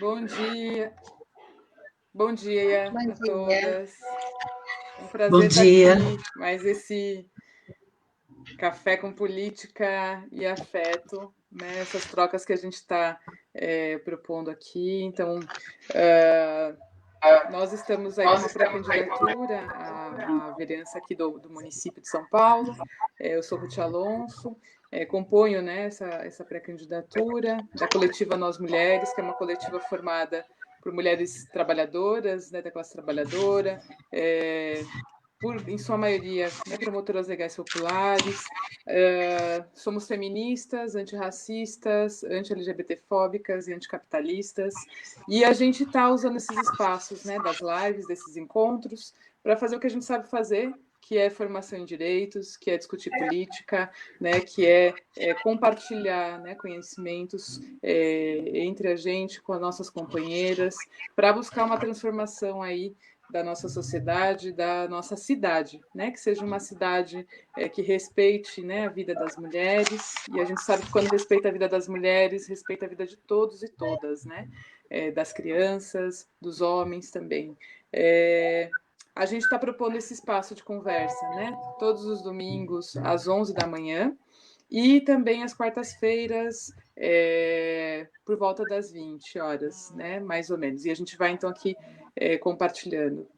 Bom dia, bom dia Bom a dia. todas. É um Bom prazer estar dia. aqui, mais esse café com política e afeto, né? Essas trocas que a gente está propondo aqui. Então, nós estamos aí com uma pré-candidatura à vereança aqui do município de São Paulo. Eu sou Ruth Alonso, componho, né, essa pré-candidatura da coletiva Nós Mulheres, que é uma coletiva formada por mulheres trabalhadoras, né, da classe trabalhadora, em sua maioria, né, promotoras legais populares, somos feministas, antirracistas, anti-LGBTfóbicas e anticapitalistas, e a gente está usando esses espaços, né, das lives, desses encontros, para fazer o que a gente sabe fazer, que é formação em direitos, que é discutir política, né, que é compartilhar, né, conhecimentos entre a gente, com as nossas companheiras, para buscar uma transformação aí da nossa sociedade, da nossa cidade, né? Que seja uma cidade que respeite, né, a vida das mulheres, e a gente sabe que quando respeita a vida das mulheres, respeita a vida de todos e todas, né? Das crianças, dos homens também. A gente está propondo esse espaço de conversa, né? Todos os domingos, às 11 da manhã, e também às quartas-feiras, por volta das 20 horas, né? Mais ou menos. E a gente vai, então, aqui compartilhando.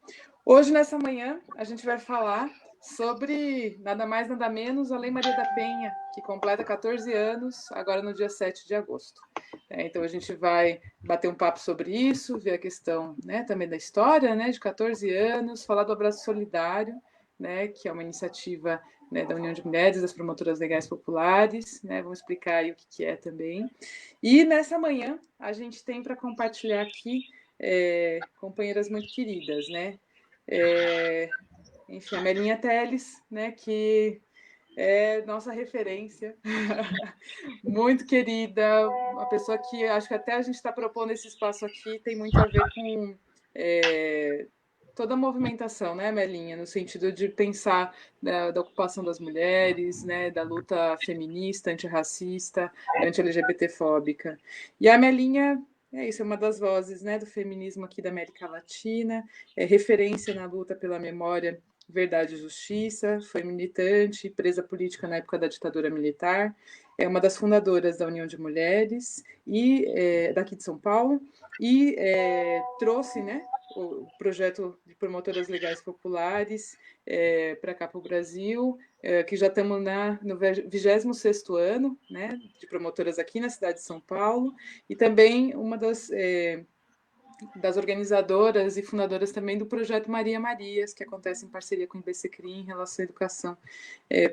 Hoje, nessa manhã, a gente vai falar sobre nada mais, nada menos a Lei Maria da Penha, que completa 14 anos, agora no dia 7 de agosto. Então, a gente vai bater um papo sobre isso, ver a questão, né, também da história, né, de 14 anos, falar do Abraço Solidário, né, que é uma iniciativa, né, da União de Mulheres, das Promotoras Legais Populares, né, vamos explicar aí o que é também. E nessa manhã, a gente tem para compartilhar aqui companheiras muito queridas, né? Enfim, a Melinha Teles, né, que é nossa referência, muito querida, uma pessoa que acho que até a gente está propondo esse espaço aqui tem muito a ver com toda a movimentação, né, Melinha, no sentido de pensar da ocupação das mulheres, né, da luta feminista, antirracista, anti-LGBTfóbica. E a Melinha isso, é uma das vozes, né, do feminismo aqui da América Latina, é referência na luta pela memória, verdade e justiça, foi militante e presa política na época da ditadura militar, é uma das fundadoras da União de Mulheres e daqui de São Paulo, e trouxe, né, o projeto de promotoras legais populares para cá para o Brasil, que já estamos no 26º ano, né, de promotoras aqui na cidade de São Paulo, e também uma das organizadoras e fundadoras também do projeto Maria Marias, que acontece em parceria com o IBCCRI em relação à educação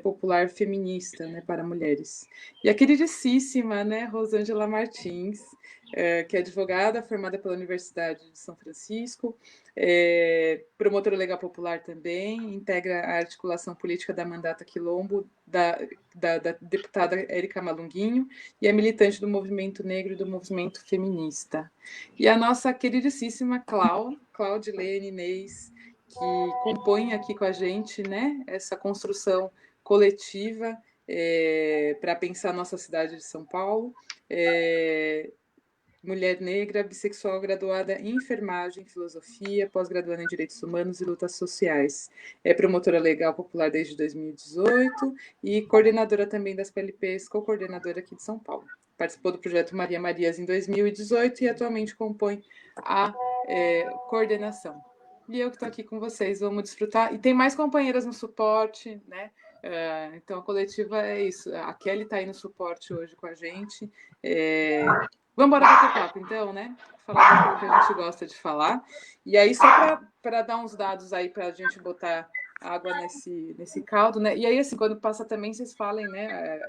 popular feminista, né, para mulheres. E a queridíssima, né, Rosângela Martins, que é advogada formada pela Universidade de São Francisco, promotora legal popular também, integra a articulação política da Mandata Quilombo, da deputada Érica Malunguinho, e é militante do movimento negro e do movimento feminista. E a nossa queridíssima Claudilene Inês, que compõe aqui com a gente, né, essa construção coletiva para pensar a nossa cidade de São Paulo. Mulher negra, bissexual, graduada em enfermagem, filosofia, pós-graduada em direitos humanos e lutas sociais. É promotora legal popular desde 2018 e coordenadora também das PLPs, co-coordenadora aqui de São Paulo. Participou do projeto Maria Marias em 2018 e atualmente compõe a coordenação. E eu que estou aqui com vocês, vamos desfrutar. E tem mais companheiras no suporte, né? Então a coletiva é isso. A Kelly está aí no suporte hoje com a gente. Vamos embora bater papo, então, né? Falar daquilo que a gente gosta de falar. E aí, só para dar uns dados aí para a gente botar água nesse caldo, né? E aí, assim, quando passa também, vocês falem, né?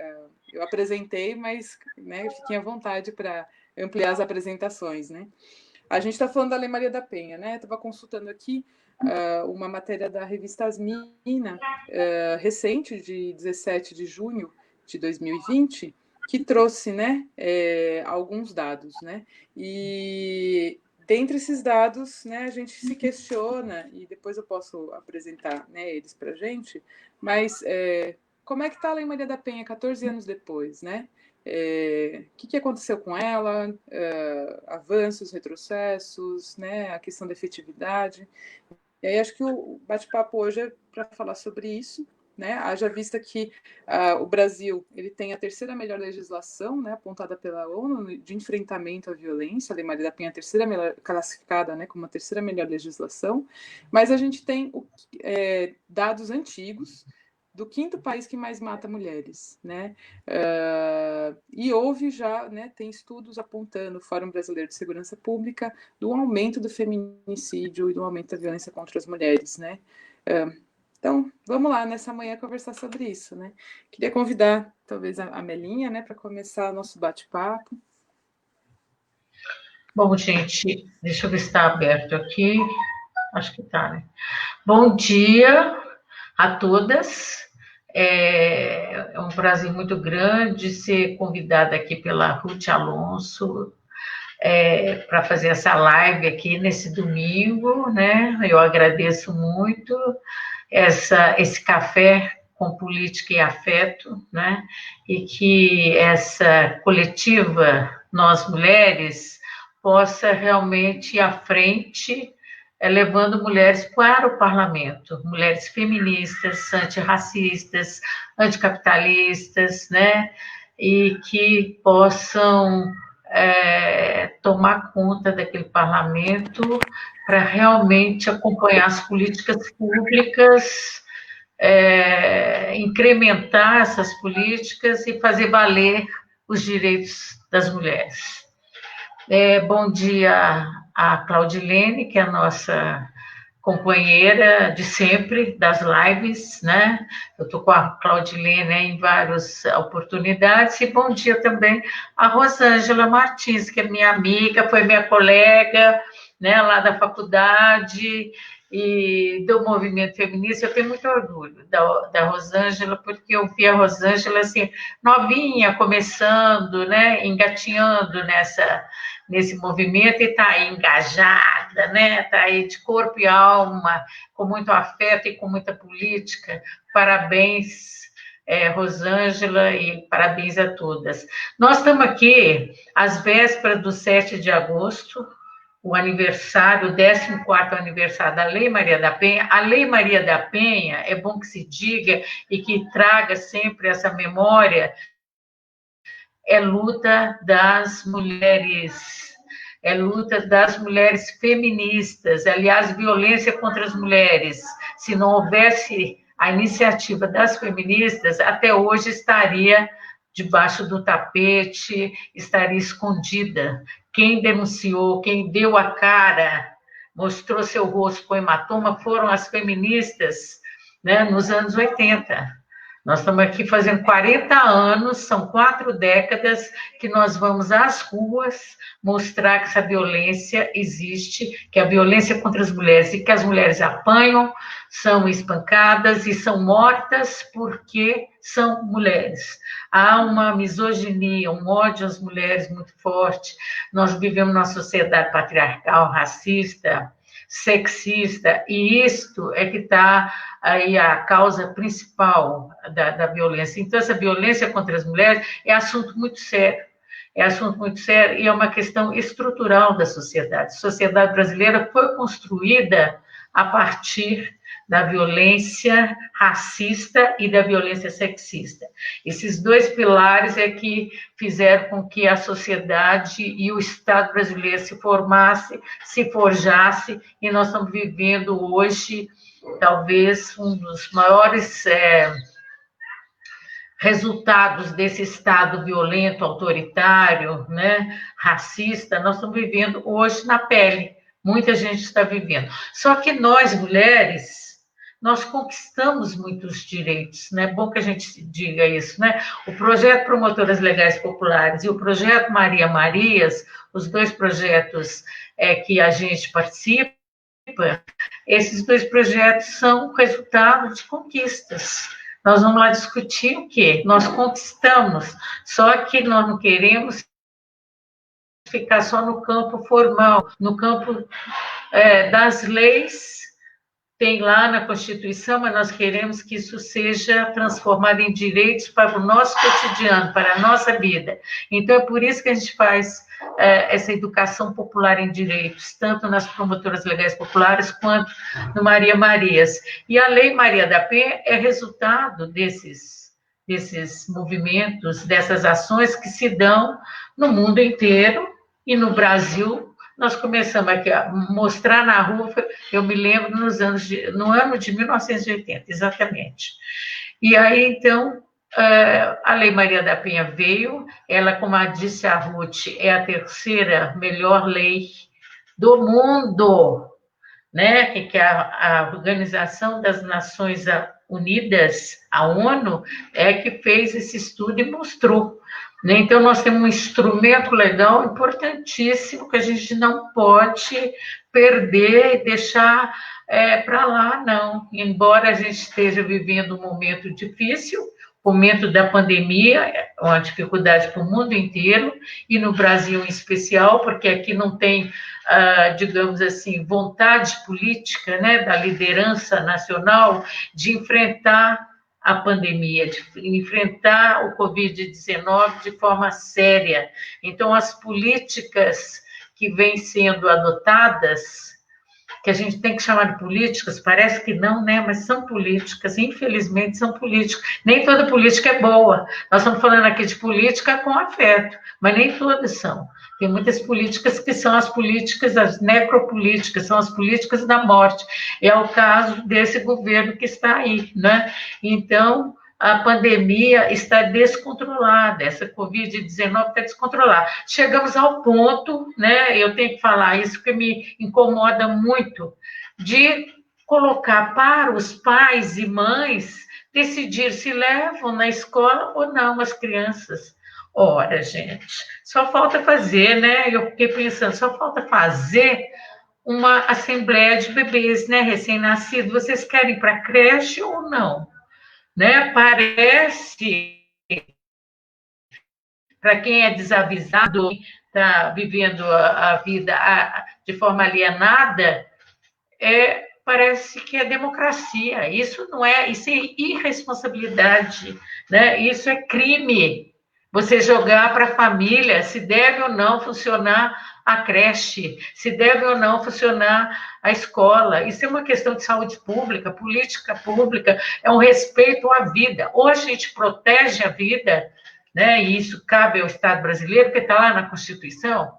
Eu apresentei, mas né, fiquem à vontade para ampliar as apresentações, né? A gente está falando da Lei Maria da Penha, né? Estava consultando aqui uma matéria da revista Asmina, recente, de 17 de junho de 2020, que trouxe, né, alguns dados, né? E dentre esses dados, né, a gente se questiona, e depois eu posso apresentar, né, eles para a gente, mas como é que está a Lei Maria da Penha 14 anos depois, né? O que aconteceu com ela, avanços, retrocessos, né, a questão da efetividade. E aí acho que o bate-papo hoje é para falar sobre isso, né? Haja vista que o Brasil ele tem a terceira melhor legislação, né, apontada pela ONU de enfrentamento à violência. A Lei Maria da Penha é a terceira melhor classificada, né, como a terceira melhor legislação, mas a gente tem dados antigos do quinto país que mais mata mulheres, né? E houve já, né, tem estudos apontando, o Fórum Brasileiro de Segurança Pública, do aumento do feminicídio e do aumento da violência contra as mulheres, né? Então, vamos lá nessa manhã conversar sobre isso, né? Queria convidar, talvez, a Melinha, né, para começar nosso bate-papo. Bom, gente, deixa eu ver se está aberto aqui. Acho que está, né? Bom dia a todas. É um prazer muito grande ser convidada aqui pela Ruth Alonso para fazer essa live aqui nesse domingo, né? Eu agradeço muito esse café com política e afeto, né? E que essa coletiva, nós mulheres, possa realmente ir à frente, levando mulheres para o parlamento, mulheres feministas, antirracistas, anticapitalistas, né? E que possam tomar conta daquele parlamento para realmente acompanhar as políticas públicas, incrementar essas políticas e fazer valer os direitos das mulheres. Bom dia a Claudilene, que é a nossa companheira de sempre das lives, né? Eu estou com a Claudilene em várias oportunidades, e bom dia também a Rosângela Martins, que é minha amiga, foi minha colega, né, lá da faculdade e do movimento feminista. Eu tenho muito orgulho da Rosângela, porque eu vi a Rosângela assim, novinha, começando, né, engatinhando nesse movimento, e está aí engajada, né? Está aí de corpo e alma, com muito afeto e com muita política. Parabéns, Rosângela, e parabéns a todas. Nós estamos aqui às vésperas do 7 de agosto, o aniversário, o 14º aniversário da Lei Maria da Penha. A Lei Maria da Penha, é bom que se diga e que traga sempre essa memória, luta das mulheres, luta das mulheres feministas. Aliás, violência contra as mulheres. Se não houvesse a iniciativa das feministas, até hoje estaria debaixo do tapete, estaria escondida. Quem denunciou, quem deu a cara, mostrou seu rosto com hematoma, foram as feministas, né, nos anos 80. Nós estamos aqui fazendo 40 anos, são 4 décadas que nós vamos às ruas mostrar que essa violência existe, que a violência contra as mulheres, e que as mulheres apanham, são espancadas e são mortas porque são mulheres. Há uma misoginia, um ódio às mulheres muito forte. Nós vivemos numa sociedade patriarcal, racista, sexista, e isto é que está aí a causa principal da violência. Então, essa violência contra as mulheres é assunto muito sério. É assunto muito sério e é uma questão estrutural da sociedade. A sociedade brasileira foi construída a partir da violência racista e da violência sexista. Esses 2 pilares é que fizeram com que a sociedade e o Estado brasileiro se formasse, se forjasse, e nós estamos vivendo hoje, talvez, um dos maiores resultados desse Estado violento, autoritário, né, racista. Nós estamos vivendo hoje na pele. Muita gente está vivendo. Só que nós, mulheres, nós conquistamos muitos direitos, né? É bom que a gente diga isso, né? O projeto Promotoras Legais Populares e o projeto Maria Marias, os 2 projetos que a gente participa, esses 2 projetos são resultado de conquistas. Nós vamos lá discutir o quê? Nós conquistamos, só que nós não queremos ficar só no campo formal, no campo das leis tem lá na Constituição, mas nós queremos que isso seja transformado em direitos para o nosso cotidiano, para a nossa vida. Então, é por isso que a gente faz essa educação popular em direitos, tanto nas promotoras legais populares, quanto no Maria Marias. E a Lei Maria da Penha é resultado desses movimentos, dessas ações que se dão no mundo inteiro e no Brasil. Nós começamos aqui a mostrar na rua, eu me lembro no ano de 1980, exatamente. E aí, então, a Lei Maria da Penha veio, ela, como disse a Ruth, é a terceira melhor lei do mundo, né? Que é a Organização das Nações Unidas, a ONU, é que fez esse estudo e mostrou. Né? Então, nós temos um instrumento legal importantíssimo que a gente não pode perder e deixar para lá, não. Embora a gente esteja vivendo um momento difícil, momento da pandemia, uma dificuldade para o mundo inteiro, e no Brasil em especial, porque aqui não tem, digamos assim, vontade política, né, da liderança nacional de enfrentar a pandemia, de enfrentar o Covid-19 de forma séria. Então, as políticas que vêm sendo adotadas, que a gente tem que chamar de políticas, parece que não, né? Mas são políticas, infelizmente são políticas. Nem toda política é boa. Nós estamos falando aqui de política com afeto, mas nem todas são. Tem muitas políticas que são as políticas, as necropolíticas, são as políticas da morte. É o caso desse governo que está aí, né? Então, a pandemia está descontrolada, essa Covid-19 está descontrolada. Chegamos ao ponto, né, eu tenho que falar isso que me incomoda muito, de colocar para os pais e mães decidir se levam na escola ou não as crianças. Ora, gente, só falta fazer, né? Eu fiquei pensando, só falta fazer uma assembleia de bebês, né, recém-nascidos. Vocês querem ir para a creche ou não? Né? Parece, para quem é desavisado, está vivendo a vida de forma alienada, parece que é democracia. Isso não é, isso é irresponsabilidade, né? Isso é crime. Você jogar para a família se deve ou não funcionar a creche, se deve ou não funcionar a escola. Isso é uma questão de saúde pública, política pública, é um respeito à vida. Ou a gente protege a vida, né? E isso cabe ao Estado brasileiro, porque está lá na Constituição.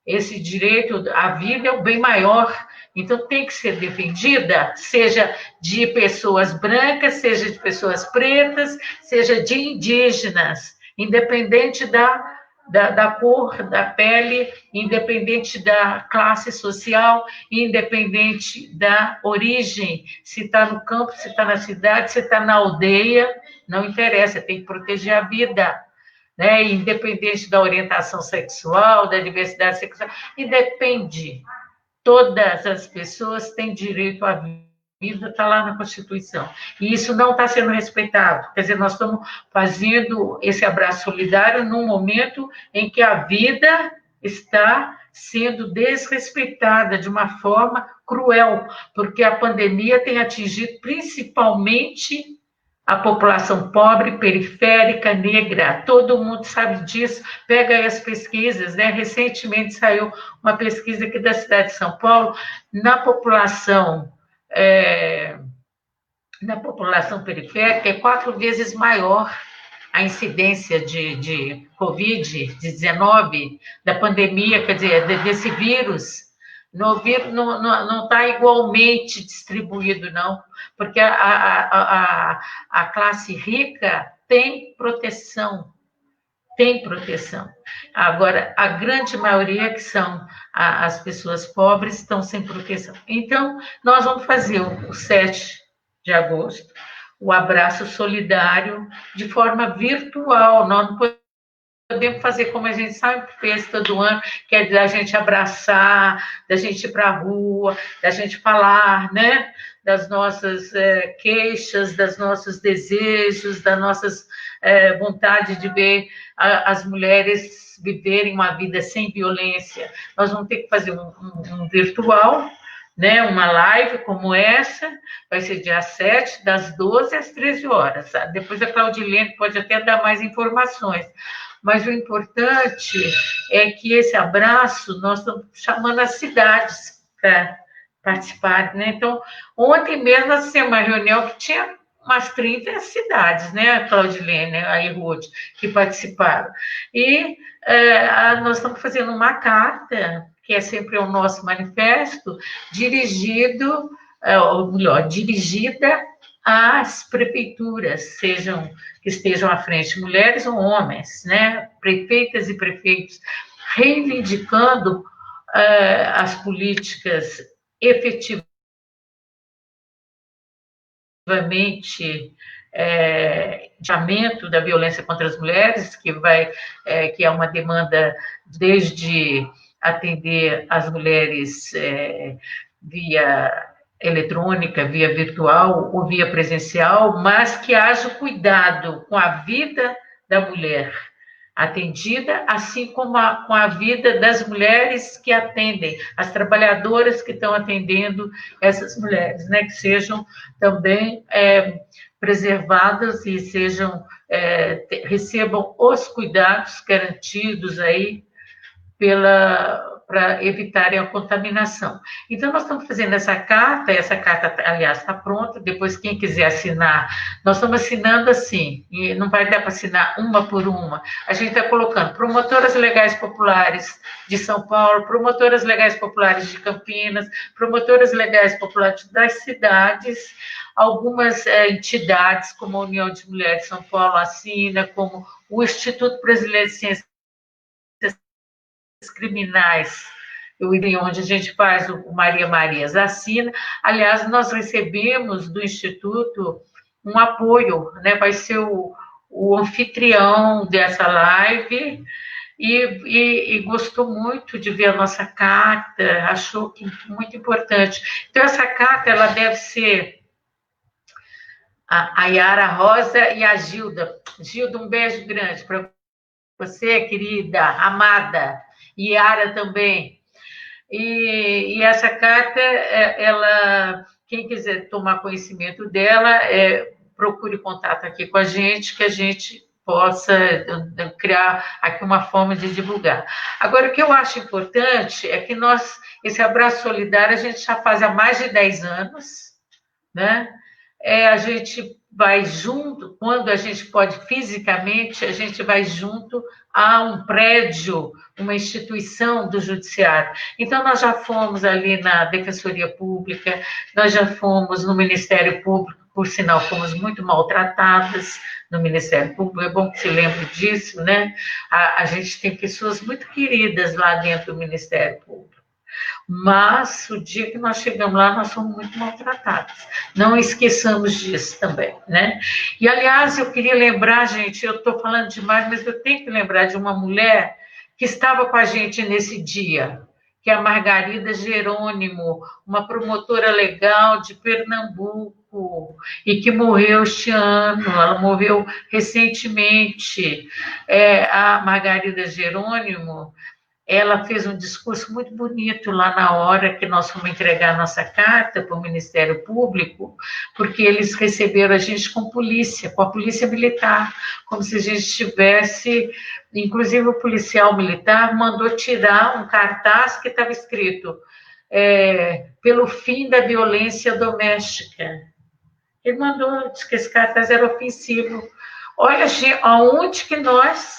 Esse direito à vida é o bem maior, então tem que ser defendida, seja de pessoas brancas, seja de pessoas pretas, seja de indígenas, independente da cor, da pele, independente da classe social, independente da origem, se está no campo, se está na cidade, se está na aldeia, não interessa, tem que proteger a vida. Né, independente da orientação sexual, da diversidade sexual, independe. Todas as pessoas têm direito à vida, está lá na Constituição. E isso não está sendo respeitado. Quer dizer, nós estamos fazendo esse abraço solidário num momento em que a vida está sendo desrespeitada de uma forma cruel, porque a pandemia tem atingido principalmente a população pobre, periférica, negra, todo mundo sabe disso, pega aí as pesquisas, né? Recentemente saiu uma pesquisa aqui da cidade de São Paulo, na população periférica, é 4 vezes maior a incidência de Covid-19, da pandemia, quer dizer, desse vírus. Não está igualmente distribuído, não, porque a classe rica tem proteção. Agora, a grande maioria, que são as pessoas pobres, estão sem proteção. Então, nós vamos fazer o 7 de agosto, o abraço solidário, de forma virtual. Nós não podemos fazer como a gente sempre fez todo ano, que é da gente abraçar, da gente ir para a rua, da gente falar, né? Das nossas queixas, dos nossos desejos, das nossas vontade de ver as mulheres viverem uma vida sem violência. Nós vamos ter que fazer um virtual, né, uma live como essa, vai ser dia 7, das 12 às 13 horas. Sabe? Depois a Claudilene pode até dar mais informações. Mas o importante é que esse abraço, nós estamos chamando as cidades para participar, né? Então, ontem mesmo nós fizemos uma reunião que tinha umas 30 cidades, né, Claudilene, a Ruth, que participaram. E nós estamos fazendo uma carta, que é sempre o nosso manifesto, dirigido, ou melhor, dirigida às prefeituras, que estejam à frente, mulheres ou homens, né, prefeitas e prefeitos, reivindicando as políticas efetivamente de aumento da violência contra as mulheres, que é uma demanda desde atender as mulheres via eletrônica, via virtual ou via presencial, mas que haja cuidado com a vida da mulher atendida, assim como com a vida das mulheres que atendem, as trabalhadoras que estão atendendo essas mulheres, né, que sejam também preservadas e recebam os cuidados garantidos aí para evitarem a contaminação. Então, nós estamos fazendo essa carta, aliás, está pronta, depois quem quiser assinar, nós estamos assinando assim, e não vai dar para assinar uma por uma, a gente está colocando promotoras legais populares de São Paulo, promotoras legais populares de Campinas, promotoras legais populares das cidades, algumas entidades, como a União de Mulheres de São Paulo assina, como o Instituto Brasileiro de Ciências Criminais, onde a gente faz o Maria Marias assina. Aliás, nós recebemos do Instituto um apoio, né? Vai ser o anfitrião dessa live e gostou muito de ver a nossa carta, achou que muito importante. Então, essa carta, ela deve ser a Yara Rosa e a Gilda. Gilda, um beijo grande para você, querida, amada. E Yara também. E essa carta, quem quiser tomar conhecimento dela, procure contato aqui com a gente, que a gente possa criar aqui uma forma de divulgar. Agora, o que eu acho importante é que esse abraço solidário, a gente já faz há mais de 10 anos, né? A gente vai junto, quando a gente pode fisicamente, a gente vai junto a um prédio, uma instituição do judiciário. Então, nós já fomos ali na Defensoria Pública, nós já fomos no Ministério Público, por sinal, fomos muito maltratadas no Ministério Público, é bom que se lembre disso, né? A gente tem pessoas muito queridas lá dentro do Ministério Público. Mas o dia que nós chegamos lá, nós fomos muito maltratados. Não esqueçamos disso também, né? E, aliás, eu queria lembrar, gente, eu estou falando demais, mas eu tenho que lembrar de uma mulher que estava com a gente nesse dia, que é a Margarida Jerônimo, uma promotora legal de Pernambuco, e que morreu este ano, ela morreu recentemente. A Margarida Jerônimo, ela fez um discurso muito bonito lá na hora que nós fomos entregar a nossa carta para o Ministério Público, porque eles receberam a gente com a polícia militar, como se a gente tivesse... Inclusive, o policial militar mandou tirar um cartaz que estava escrito pelo fim da violência doméstica. Ele mandou, disse que esse cartaz era ofensivo. Olha, aonde que nós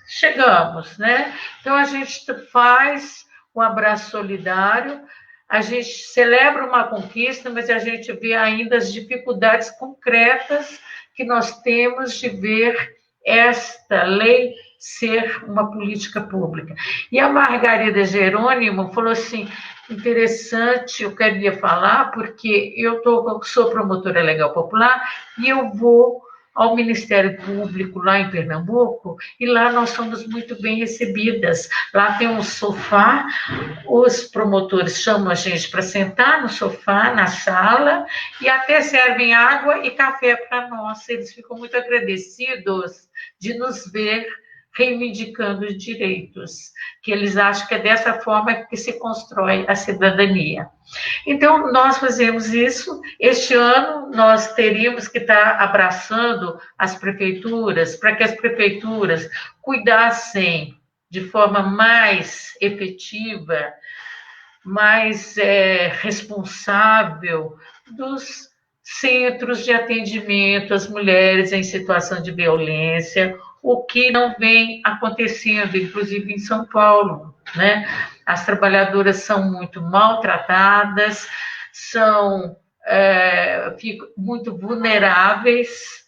chegamos, né? Então, a gente faz um abraço solidário, a gente celebra uma conquista, mas a gente vê ainda as dificuldades concretas que nós temos de ver esta lei ser uma política pública. E a Margarida Jerônimo falou assim, interessante, eu queria falar, porque eu sou promotora legal popular e eu vou ao Ministério Público lá em Pernambuco, e lá nós somos muito bem recebidas. Lá tem um sofá, os promotores chamam a gente para sentar no sofá, na sala, e até servem água e café para nós. Eles ficam muito agradecidos de nos ver reivindicando os direitos, que eles acham que é dessa forma que se constrói a cidadania. Então, nós fazemos isso. Este ano, nós teríamos que estar abraçando as prefeituras, para que as prefeituras cuidassem de forma mais efetiva, mais responsável dos centros de atendimento às mulheres em situação de violência, o que não vem acontecendo, inclusive em São Paulo, né? As trabalhadoras são muito maltratadas, são muito vulneráveis,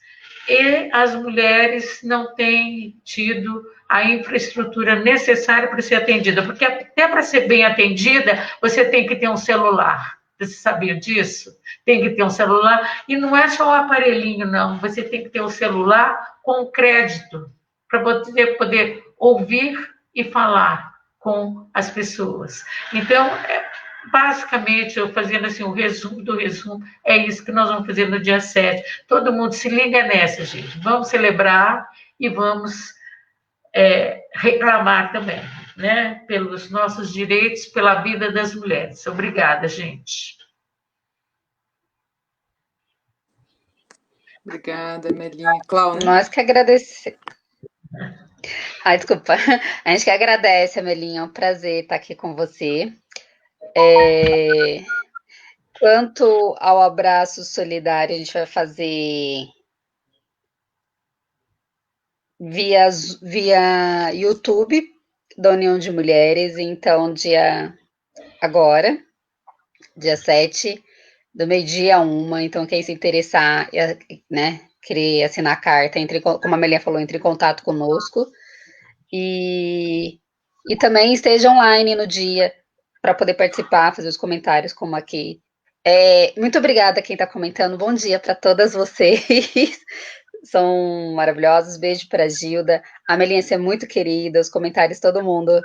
e as mulheres não têm tido a infraestrutura necessária para ser atendida, porque até para ser bem atendida, você tem que ter um celular. Você sabia disso? Tem que ter um celular, e não é só o aparelhinho, não. Você tem que ter o celular com crédito, para poder ouvir e falar com as pessoas. Então, basicamente, eu fazendo assim, um resumo do resumo, é isso que nós vamos fazer no dia 7. Todo mundo se liga nessa, gente. Vamos celebrar e vamos reclamar também, né? Pelos nossos direitos, pela vida das mulheres. Obrigada, gente. Obrigada, Melinha. Cláudia. Nós que agradecemos. Ai, desculpa. A gente que agradece, Melinha. É um prazer estar aqui com você. Quanto ao abraço solidário, a gente vai fazer via YouTube da União de Mulheres. Então, dia 7, do meio-dia a 1. Então, quem se interessar, né, querer assinar a carta, como a Melinha falou, entre em contato conosco. E também esteja online no dia para poder participar, fazer os comentários, como aqui. Muito obrigada a quem está comentando. Bom dia para todas vocês. São maravilhosos. Beijo para a Gilda. A Melinha é muito querida. Os comentários, todo mundo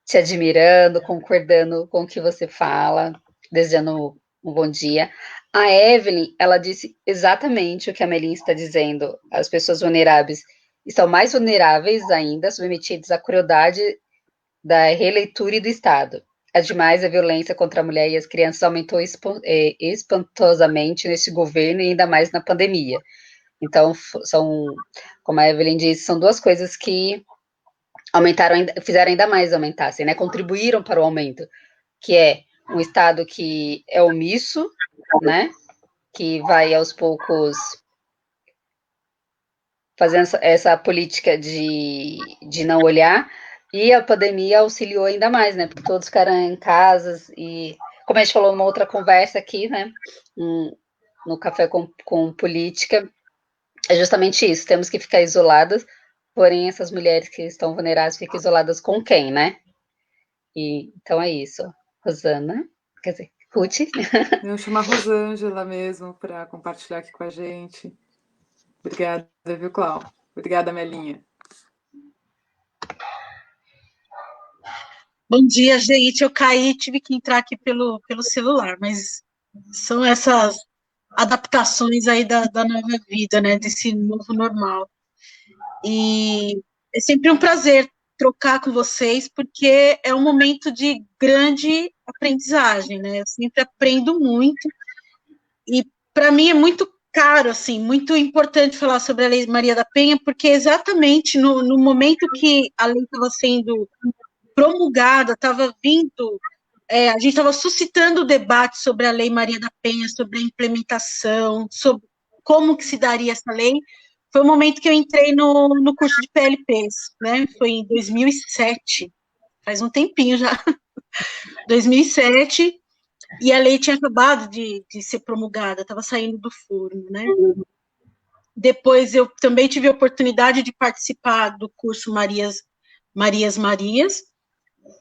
te admirando, concordando com o que você fala, desejando um bom dia. A Evelyn, ela disse exatamente o que a Melinha está dizendo. As pessoas vulneráveis estão mais vulneráveis ainda, submetidas à crueldade da releitura e do Estado. Ademais, a violência contra a mulher e as crianças aumentou espantosamente nesse governo e ainda mais na pandemia. Então, como a Evelyn disse, são duas coisas que fizeram ainda mais aumentassem, né? Contribuíram para o aumento, que é um Estado que é omisso, né? Que vai aos poucos fazendo essa política de não olhar. E a pandemia auxiliou ainda mais, né? Porque todos ficaram em casas e, como a gente falou numa outra conversa aqui, né? No Café com Política, é justamente isso. Temos que ficar isoladas, porém essas mulheres que estão vulneráveis ficam isoladas com quem, né? Então é isso. Rosana, quer dizer, Ruth. Eu chamo a Rosângela mesmo para compartilhar aqui com a gente. Obrigada, viu, Cláudia? Obrigada, Melinha. Bom dia, gente. Eu caí, tive que entrar aqui pelo celular, mas são essas adaptações aí da nova vida, né? Desse novo normal. E é sempre um prazer trocar com vocês, porque é um momento de grande aprendizagem, né? Eu sempre aprendo muito. E para mim é muito caro, assim, muito importante falar sobre a Lei Maria da Penha, porque exatamente no momento que a lei estava sendo promulgada, estava vindo, a gente estava suscitando o debate sobre a Lei Maria da Penha, sobre a implementação, sobre como que se daria essa lei. Foi o momento que eu entrei no curso de PLPs, né? Foi em 2007, faz um tempinho já, 2007, e a lei tinha acabado de ser promulgada, estava saindo do forno, né? Depois eu também tive a oportunidade de participar do curso Marias,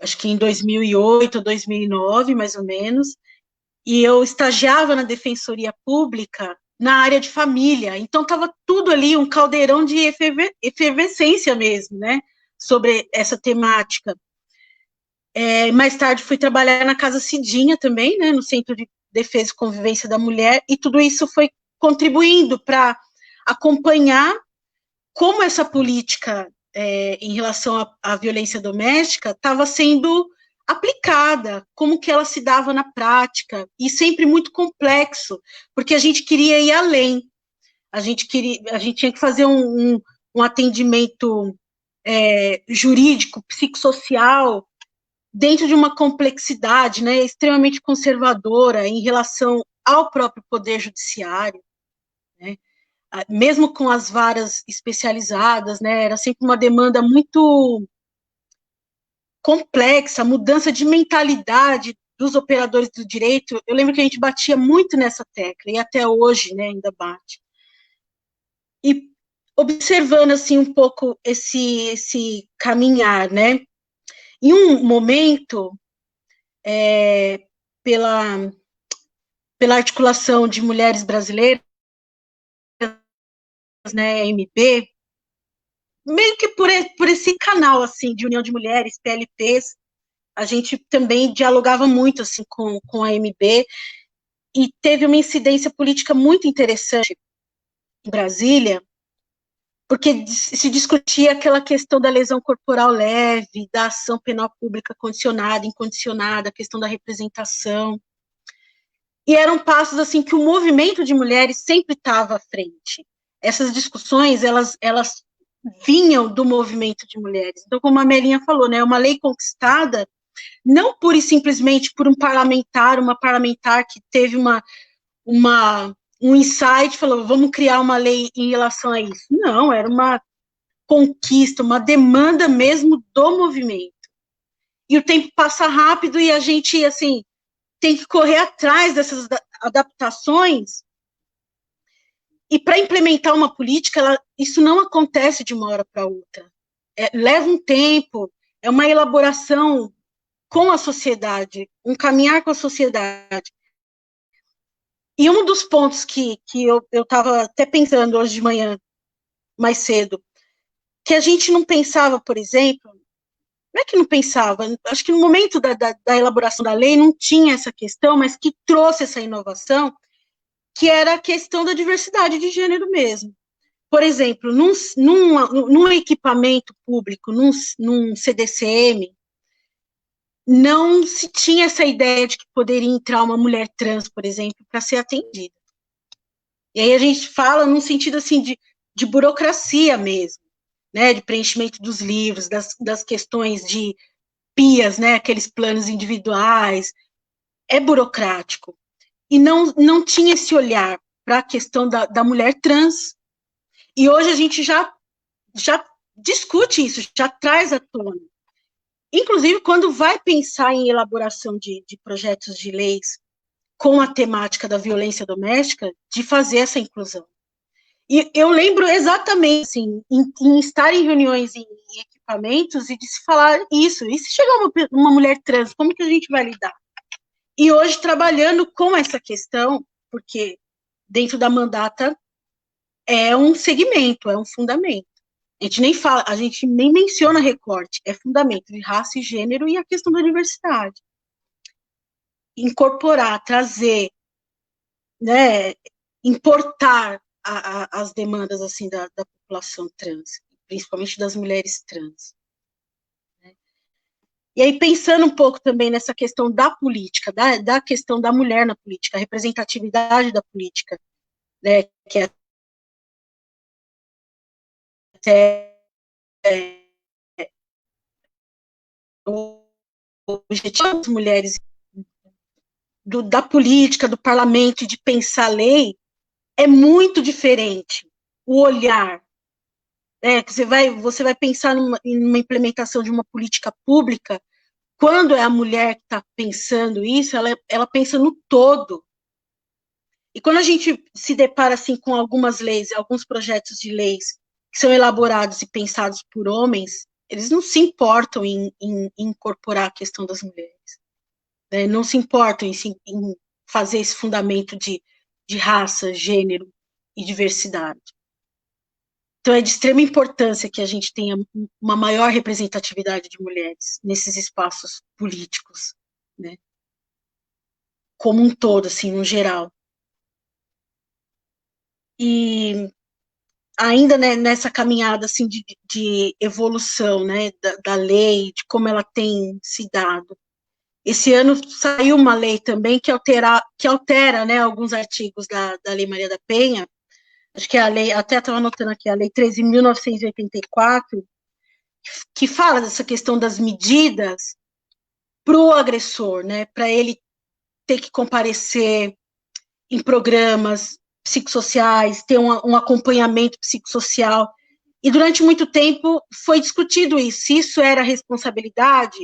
acho que em 2008, 2009, mais ou menos, e eu estagiava na Defensoria Pública na área de família, então estava tudo ali, um caldeirão de efervescência mesmo, né, sobre essa temática. Mais tarde fui trabalhar na Casa Cidinha também, né, no Centro de Defesa e Convivência da Mulher, e tudo isso foi contribuindo para acompanhar como essa política em relação à violência doméstica estava sendo aplicada, como que ela se dava na prática, e sempre muito complexo, porque a gente queria ir além, a gente tinha que fazer um atendimento jurídico, psicossocial, dentro de uma complexidade, né, extremamente conservadora em relação ao próprio poder judiciário, né, mesmo com as varas especializadas, né, era sempre uma demanda muito complexa, mudança de mentalidade dos operadores do direito. Eu lembro que a gente batia muito nessa tecla, e até hoje, né, ainda bate. E observando, assim, um pouco esse caminhar, né, em um momento, pela articulação de mulheres brasileiras, né, MB, meio que por esse canal, assim, de união de mulheres, PLPs, a gente também dialogava muito, assim, com a MB, e teve uma incidência política muito interessante em Brasília, porque se discutia aquela questão da lesão corporal leve, da ação penal pública condicionada, incondicionada, a questão da representação, e eram passos, assim, que o movimento de mulheres sempre estava à frente. Essas discussões, elas vinham do movimento de mulheres. Então, como a Melinha falou, né, uma lei conquistada, não pura e simplesmente por um parlamentar, uma parlamentar que teve um insight, falou, vamos criar uma lei em relação a isso. Não, era uma conquista, uma demanda mesmo do movimento. E o tempo passa rápido e a gente, assim, tem que correr atrás dessas adaptações. E para implementar uma política, isso não acontece de uma hora para outra. Leva um tempo, é uma elaboração com a sociedade, um caminhar com a sociedade. E um dos pontos que eu estava até pensando hoje de manhã, mais cedo, que a gente não pensava, por exemplo, não é que não pensava, acho que no momento da elaboração da lei não tinha essa questão, mas que trouxe essa inovação, que era a questão da diversidade de gênero mesmo. Por exemplo, num equipamento público, num CDCM, não se tinha essa ideia de que poderia entrar uma mulher trans, por exemplo, para ser atendida. E aí a gente fala num sentido assim de burocracia mesmo, né, de preenchimento dos livros, das questões de PIAs, né, aqueles planos individuais, é burocrático. E não tinha esse olhar para a questão da mulher trans. E hoje a gente já discute isso, já traz à tona. Inclusive, quando vai pensar em elaboração de projetos de leis com a temática da violência doméstica, de fazer essa inclusão. E eu lembro exatamente, assim, em estar em reuniões em equipamentos e de se falar isso. E se chegar uma mulher trans, como que a gente vai lidar? E hoje, trabalhando com essa questão, porque dentro da mandata é um segmento, é um fundamento. A gente nem menciona recorte, é fundamento de raça e gênero e a questão da diversidade. Incorporar, trazer, né, importar as demandas assim da população trans, principalmente das mulheres trans. Né? E aí, pensando um pouco também nessa questão da política, da questão da mulher na política, a representatividade da política, né, que é até o objetivo das mulheres da política, do parlamento, de pensar lei, é muito diferente. O olhar, que você vai pensar numa implementação de uma política pública, quando é a mulher que está pensando isso, ela pensa no todo. E quando a gente se depara assim com algumas leis, alguns projetos de leis que são elaborados e pensados por homens, eles não se importam em incorporar a questão das mulheres. Né? Não se importam em fazer esse fundamento de raça, gênero e diversidade. Então, é de extrema importância que a gente tenha uma maior representatividade de mulheres nesses espaços políticos, né? Como um todo, assim, no geral. E ainda, né, nessa caminhada assim, de evolução, né, da lei, de como ela tem se dado. Esse ano saiu uma lei também que altera, né, alguns artigos da Lei Maria da Penha. Acho que é a lei, até estava anotando aqui, a Lei 13.984, que fala dessa questão das medidas para o agressor, né, para ele ter que comparecer em programas psicossociais, ter um acompanhamento psicossocial. E durante muito tempo foi discutido isso, se isso era responsabilidade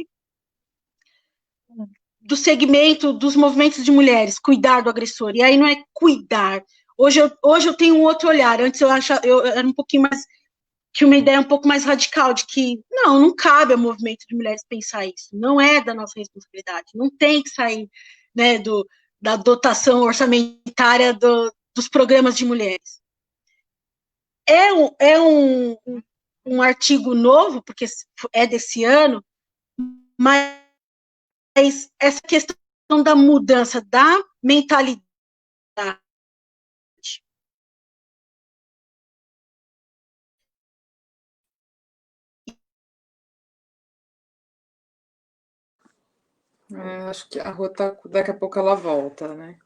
do segmento dos movimentos de mulheres, cuidar do agressor. E aí não é cuidar. Hoje eu tenho um outro olhar. Antes eu era um pouquinho mais, que uma ideia um pouco mais radical, de que não cabe ao movimento de mulheres pensar isso. Não é da nossa responsabilidade. Não tem que sair, né, da dotação orçamentária dos programas de mulheres. É um artigo novo, porque é desse ano, mas essa questão da mudança da mentalidade. Acho que a Rô daqui a pouco ela volta, né?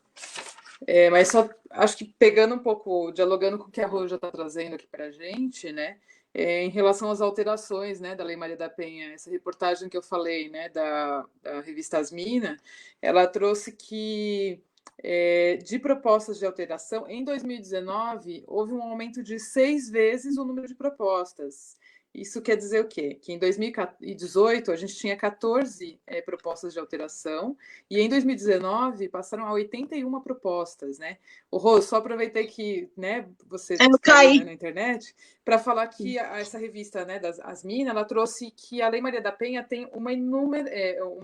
Mas só acho que pegando um pouco, dialogando com o que a Rô já está trazendo aqui para a gente, né? Em relação às alterações, né, da Lei Maria da Penha, essa reportagem que eu falei, né, da revista Asmina, ela trouxe que de propostas de alteração, em 2019 houve um aumento de 6 vezes o número de propostas. Isso quer dizer o quê? Que em 2018 a gente tinha 14 propostas de alteração e em 2019 passaram a 81 propostas, né? O Rô, só aproveitei que, né, você está aí, né, na internet para falar que essa revista, né, das Asmina, ela trouxe que a Lei Maria da Penha tem uma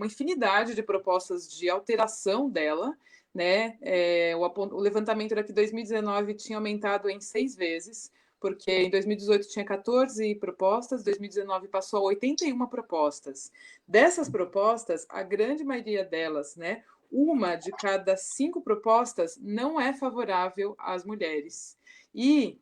infinidade de propostas de alteração dela, né? O levantamento era que 2019 tinha aumentado em 6 vezes, porque em 2018 tinha 14 propostas, 2019 passou a 81 propostas. Dessas propostas, a grande maioria delas, né, uma de cada 5 propostas não é favorável às mulheres. E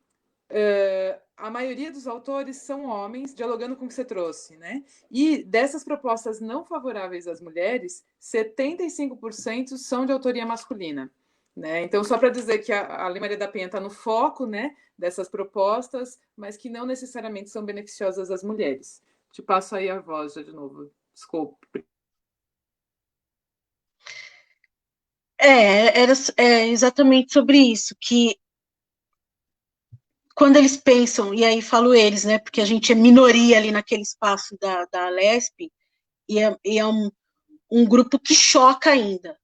a maioria dos autores são homens, dialogando com o que você trouxe, né? E dessas propostas não favoráveis às mulheres, 75% são de autoria masculina. Né? Então, só para dizer que a Lei Maria da Penha está no foco, né, dessas propostas, mas que não necessariamente são beneficiosas às mulheres. Te passo aí a voz já de novo. Desculpe. Era exatamente sobre isso, que quando eles pensam, e aí falo eles, né, porque a gente é minoria ali naquele espaço da Lesp, e é um grupo que choca ainda.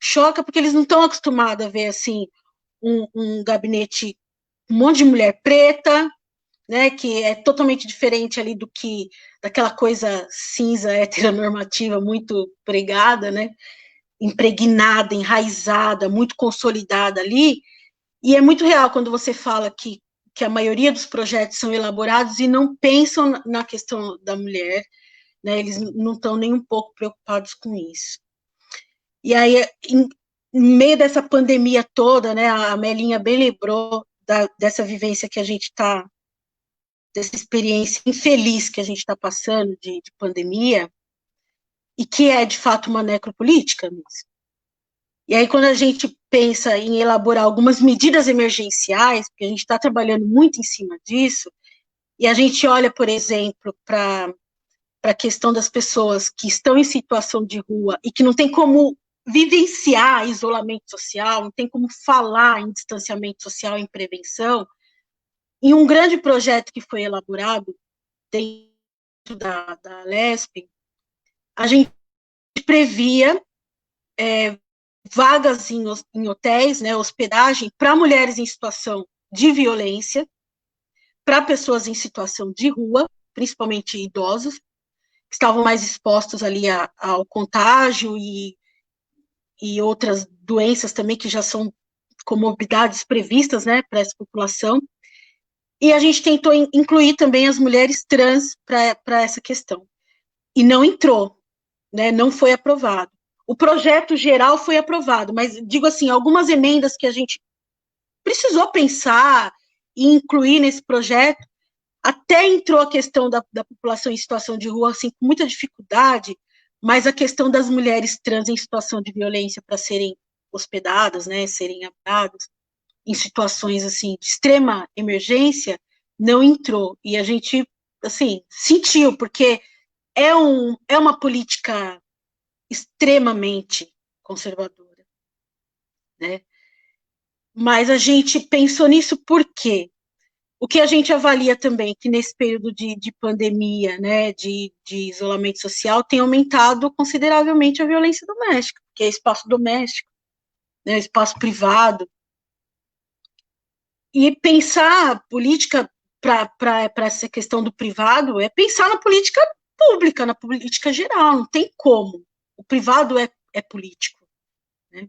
Choca porque eles não estão acostumados a ver, assim, um gabinete, um monte de mulher preta, né, que é totalmente diferente ali daquela coisa cinza, heteronormativa, muito pregada, né, impregnada, enraizada, muito consolidada ali, e é muito real quando você fala que a maioria dos projetos são elaborados e não pensam na questão da mulher, né, eles não estão nem um pouco preocupados com isso. E aí, em meio dessa pandemia toda, né, a Melinha bem lembrou dessa vivência que a gente está, dessa experiência infeliz que a gente está passando de pandemia, e que é, de fato, uma necropolítica mesmo. E aí, quando a gente pensa em elaborar algumas medidas emergenciais, porque a gente está trabalhando muito em cima disso, e a gente olha, por exemplo, para a questão das pessoas que estão em situação de rua e que não tem como vivenciar isolamento social, não tem como falar em distanciamento social, em prevenção, em um grande projeto que foi elaborado dentro da Lesp, a gente previa vagas em hotéis, né, hospedagem para mulheres em situação de violência, para pessoas em situação de rua, principalmente idosos, que estavam mais expostos ali ao contágio e outras doenças também que já são comorbidades previstas, né, para essa população. E a gente tentou incluir também as mulheres trans para essa questão. E não entrou, né, não foi aprovado. O projeto geral foi aprovado, mas digo assim, algumas emendas que a gente precisou pensar incluir nesse projeto. Até entrou a questão da população em situação de rua, assim, com muita dificuldade, mas a questão das mulheres trans em situação de violência para serem hospedadas, né, serem abrigadas, em situações, assim, de extrema emergência, não entrou. E a gente, assim, sentiu, porque é uma política extremamente conservadora, né? Mas a gente pensou nisso por quê? O que a gente avalia também, que nesse período de pandemia, né, de isolamento social, tem aumentado consideravelmente a violência doméstica, que é espaço doméstico, né, espaço privado. E pensar política para essa questão do privado é pensar na política pública, na política geral, não tem como. O privado é político. Né?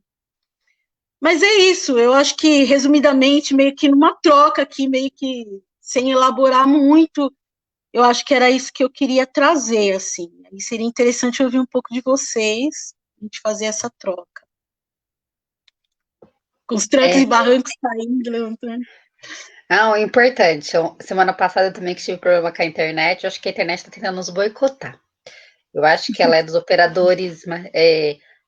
Mas é isso, eu acho que, resumidamente, meio que numa troca aqui, meio que sem elaborar muito, eu acho que era isso que eu queria trazer, assim. E seria interessante ouvir um pouco de vocês, a gente fazer essa troca. Com os trancos e barrancos saindo, levantando. Não, importante. Semana passada eu também tive problema com a internet. Eu acho que a internet está tentando nos boicotar. Eu acho que ela é dos operadores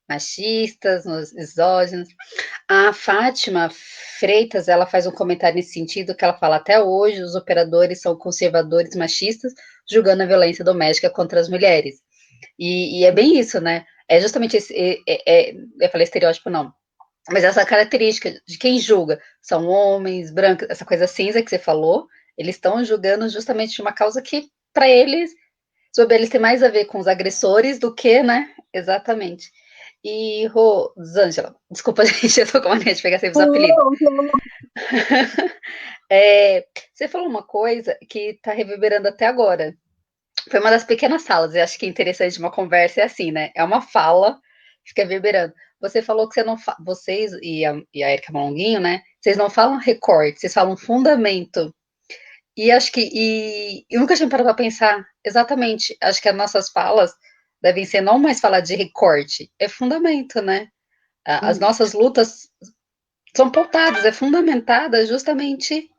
machistas, misóginos. A Fátima Freitas, ela faz um comentário nesse sentido, que ela fala, até hoje os operadores são conservadores machistas, julgando a violência doméstica contra as mulheres. E é bem isso, né? É justamente esse, eu falei estereótipo, não. Mas essa característica de quem julga são homens, brancos, essa coisa cinza que você falou, eles estão julgando justamente uma causa que, para eles, sobre eles tem mais a ver com os agressores do que, né? Exatamente. E, Rosângela, desculpa, gente, eu tô com a mania de pegar sempre os apelidos. Você falou uma coisa que tá reverberando até agora. Foi uma das pequenas falas, eu acho que é interessante uma conversa, é assim, né? É uma fala, fica reverberando. Você falou que você não vocês e a Erika Malonguinho, né? Vocês não falam recorte, vocês falam fundamento. E acho que eu nunca tinha parado para pensar exatamente. Acho que as nossas falas devem ser não mais falar de recorte, é fundamento, né? As nossas lutas são pautadas, é fundamentada justamente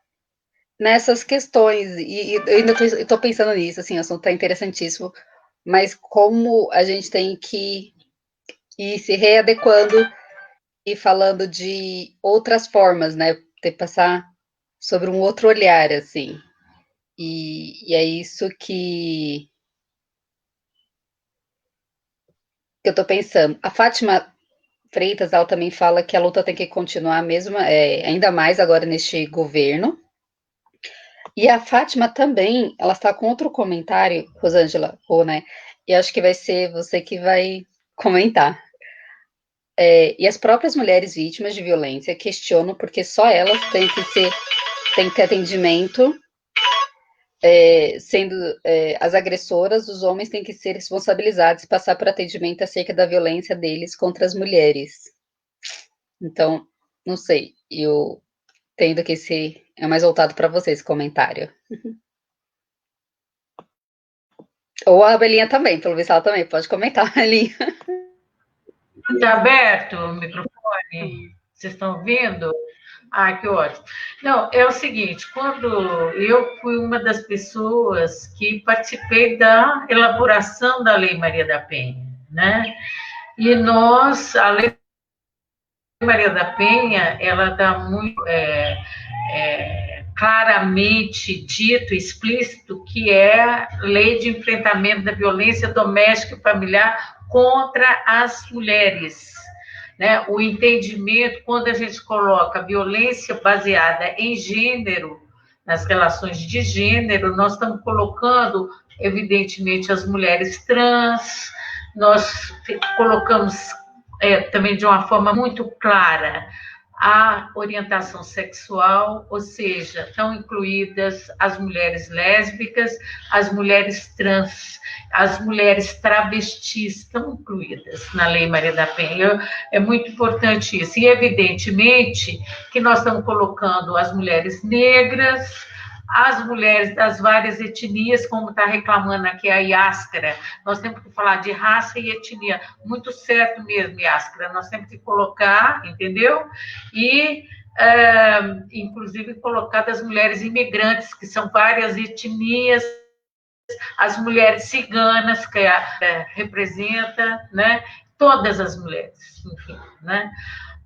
nessas questões. E eu ainda estou pensando nisso, assim, o assunto está interessantíssimo. Mas como a gente tem que ir se readequando e falando de outras formas, né? Ter que passar sobre um outro olhar, assim. E é isso que eu tô pensando. A Fátima Freitas, ela também fala que a luta tem que continuar mesmo, ainda mais agora neste governo. E a Fátima também, ela está com outro comentário, Rosângela, né? E acho que vai ser você que vai comentar. E as próprias mulheres vítimas de violência questionam porque só elas têm que ter atendimento, sendo as agressoras, os homens têm que ser responsabilizados e passar por atendimento acerca da violência deles contra as mulheres. Então, não sei, eu tendo que esse é mais voltado para você esse comentário. Ou a Belinha também, pelo visto ela também pode comentar, Belinha. Está aberto o microfone? Vocês estão ouvindo? Ah, que ótimo. Não, é o seguinte, quando eu fui uma das pessoas que participei da elaboração da Lei Maria da Penha, né? E a Lei Maria da Penha, ela dá muito claramente dito, explícito, que é a Lei de Enfrentamento da Violência Doméstica e Familiar contra as mulheres. Né? O entendimento, quando a gente coloca violência baseada em gênero, nas relações de gênero, nós estamos colocando, evidentemente, as mulheres trans, nós colocamos também de uma forma muito clara a orientação sexual, ou seja, estão incluídas as mulheres lésbicas, as mulheres trans, as mulheres travestis estão incluídas na Lei Maria da Penha. É muito importante isso. E, evidentemente, que nós estamos colocando as mulheres negras, as mulheres das várias etnias, como está reclamando aqui a Yáscara. Nós temos que falar de raça e etnia. Muito certo mesmo, Yáscara. Nós temos que colocar, entendeu? E inclusive colocado as mulheres imigrantes, que são várias etnias, as mulheres ciganas, que representa, né, todas as mulheres, enfim, né?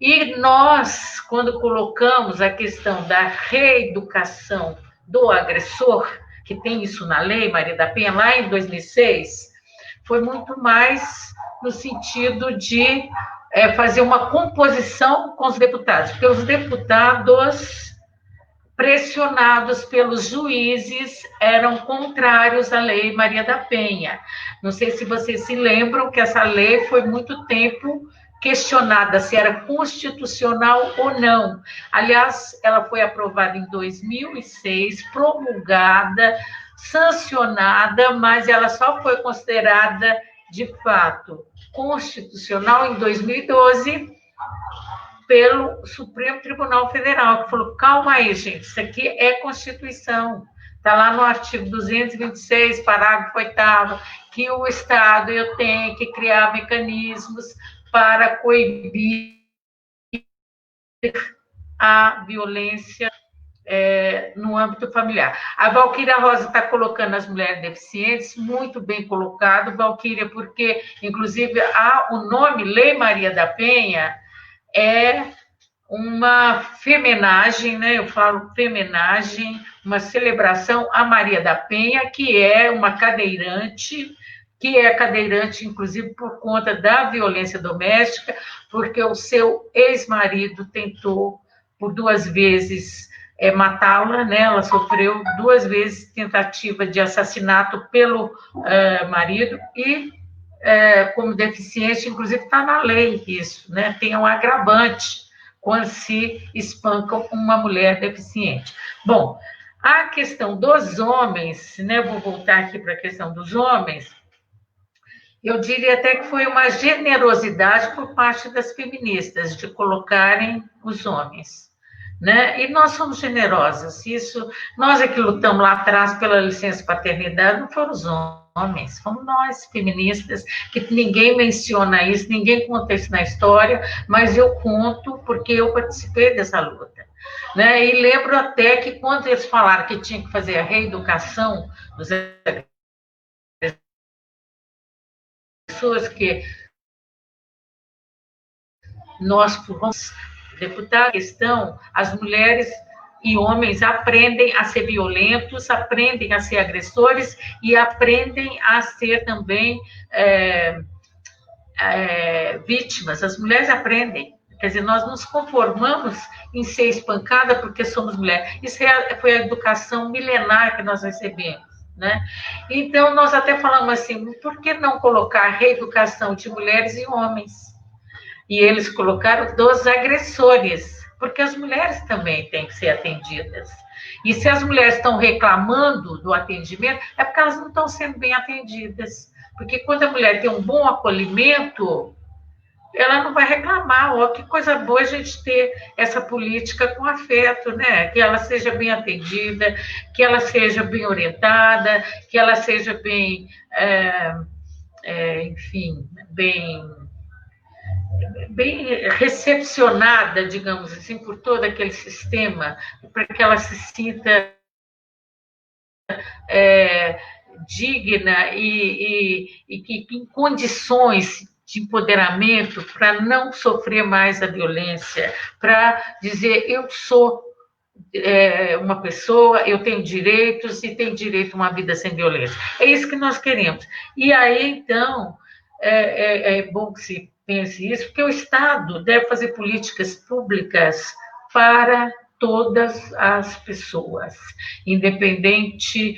E nós, quando colocamos a questão da reeducação do agressor, que tem isso na Lei Maria da Penha, lá em 2006, foi muito mais no sentido de fazer uma composição com os deputados, porque os deputados, pressionados pelos juízes, eram contrários à Lei Maria da Penha. Não sei se vocês se lembram que essa lei foi muito tempo questionada se era constitucional ou não. Aliás, ela foi aprovada em 2006, promulgada, sancionada, mas ela só foi considerada, de fato, constitucional em 2012 pelo Supremo Tribunal Federal, que falou, calma aí, gente, isso aqui é Constituição. Está lá no artigo 226, parágrafo 8º, que o Estado tem que criar mecanismos para coibir a violência no âmbito familiar. A Valquíria Rosa está colocando as mulheres deficientes, muito bem colocado, Valquíria, porque, inclusive, o nome Lei Maria da Penha é uma femenagem, né? Eu falo femenagem, uma celebração a Maria da Penha, que é uma cadeirante, que é cadeirante, inclusive, por conta da violência doméstica, porque o seu ex-marido tentou, por 2 vezes, matá-la, né? Ela sofreu 2 vezes tentativa de assassinato pelo marido e, como deficiente, inclusive está na lei isso, né? Tem um agravante quando se espancam uma mulher deficiente. Bom, a questão dos homens, né? Vou voltar aqui para a questão dos homens. Eu diria até que foi uma generosidade por parte das feministas de colocarem os homens, né? E nós somos generosas. Isso, nós é que lutamos lá atrás pela licença paternidade, não foram os homens, fomos nós, feministas, que ninguém menciona isso, ninguém conta isso na história, mas eu conto porque eu participei dessa luta, né? E lembro até que quando eles falaram que tinha que fazer a reeducação dos pessoas, que nós fomos deputados, a questão, as mulheres e homens aprendem a ser violentos, aprendem a ser agressores e aprendem a ser também vítimas. As mulheres aprendem. Quer dizer, nós nos conformamos em ser espancada porque somos mulheres. Isso foi a educação milenar que nós recebemos, né? Então, nós até falamos assim, por que não colocar a reeducação de mulheres e homens? E eles colocaram dos agressores, porque as mulheres também têm que ser atendidas. E se as mulheres estão reclamando do atendimento, é porque elas não estão sendo bem atendidas. Porque quando a mulher tem um bom acolhimento, ela não vai reclamar. Ó, que coisa boa a gente ter essa política com afeto, né? Que ela seja bem atendida, que ela seja bem orientada, que ela seja bem, enfim, bem recepcionada, digamos assim, por todo aquele sistema, para que ela se sinta digna e que em condições de empoderamento para não sofrer mais a violência, para dizer, eu sou uma pessoa, eu tenho direitos e tenho direito a uma vida sem violência. É isso que nós queremos. E aí, então, é bom que se pense isso, porque o Estado deve fazer políticas públicas para todas as pessoas, independente,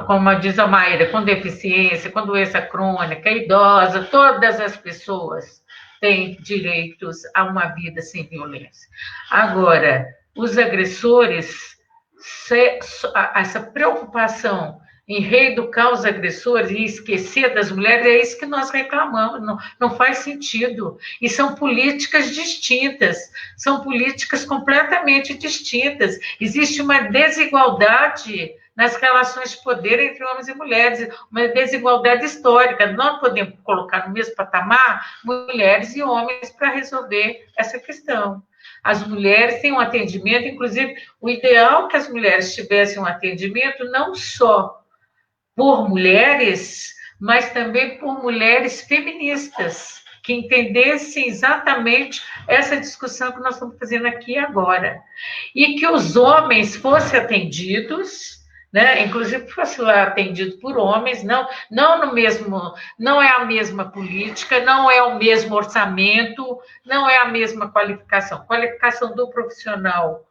como diz a Mayra, com deficiência, com doença crônica, idosa, todas as pessoas têm direitos a uma vida sem violência. Agora, os agressores, essa preocupação em reeducar os agressores e esquecer das mulheres, é isso que nós reclamamos, não faz sentido. E são políticas distintas, são políticas completamente distintas. Existe uma desigualdade nas relações de poder entre homens e mulheres, uma desigualdade histórica. Não podemos colocar no mesmo patamar mulheres e homens para resolver essa questão. As mulheres têm um atendimento, inclusive, o ideal é que as mulheres tivessem um atendimento não só por mulheres, mas também por mulheres feministas, que entendessem exatamente essa discussão que nós estamos fazendo aqui agora. E que os homens fossem atendidos, né? Inclusive fosse lá atendido por homens, não no mesmo, não é a mesma política, não é o mesmo orçamento, não é a mesma qualificação. Qualificação do profissional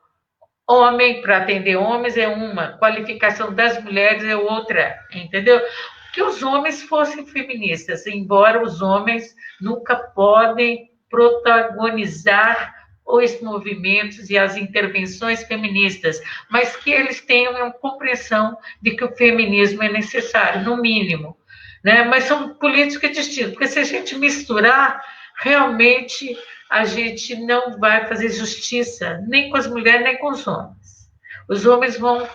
homem para atender homens é uma, qualificação das mulheres é outra, entendeu? Que os homens fossem feministas, embora os homens nunca podem protagonizar os movimentos e as intervenções feministas, mas que eles tenham uma compreensão de que o feminismo é necessário, no mínimo, né? Mas são políticas distintas, porque se a gente misturar, realmente a gente não vai fazer justiça nem com as mulheres, nem com os homens. Os homens vão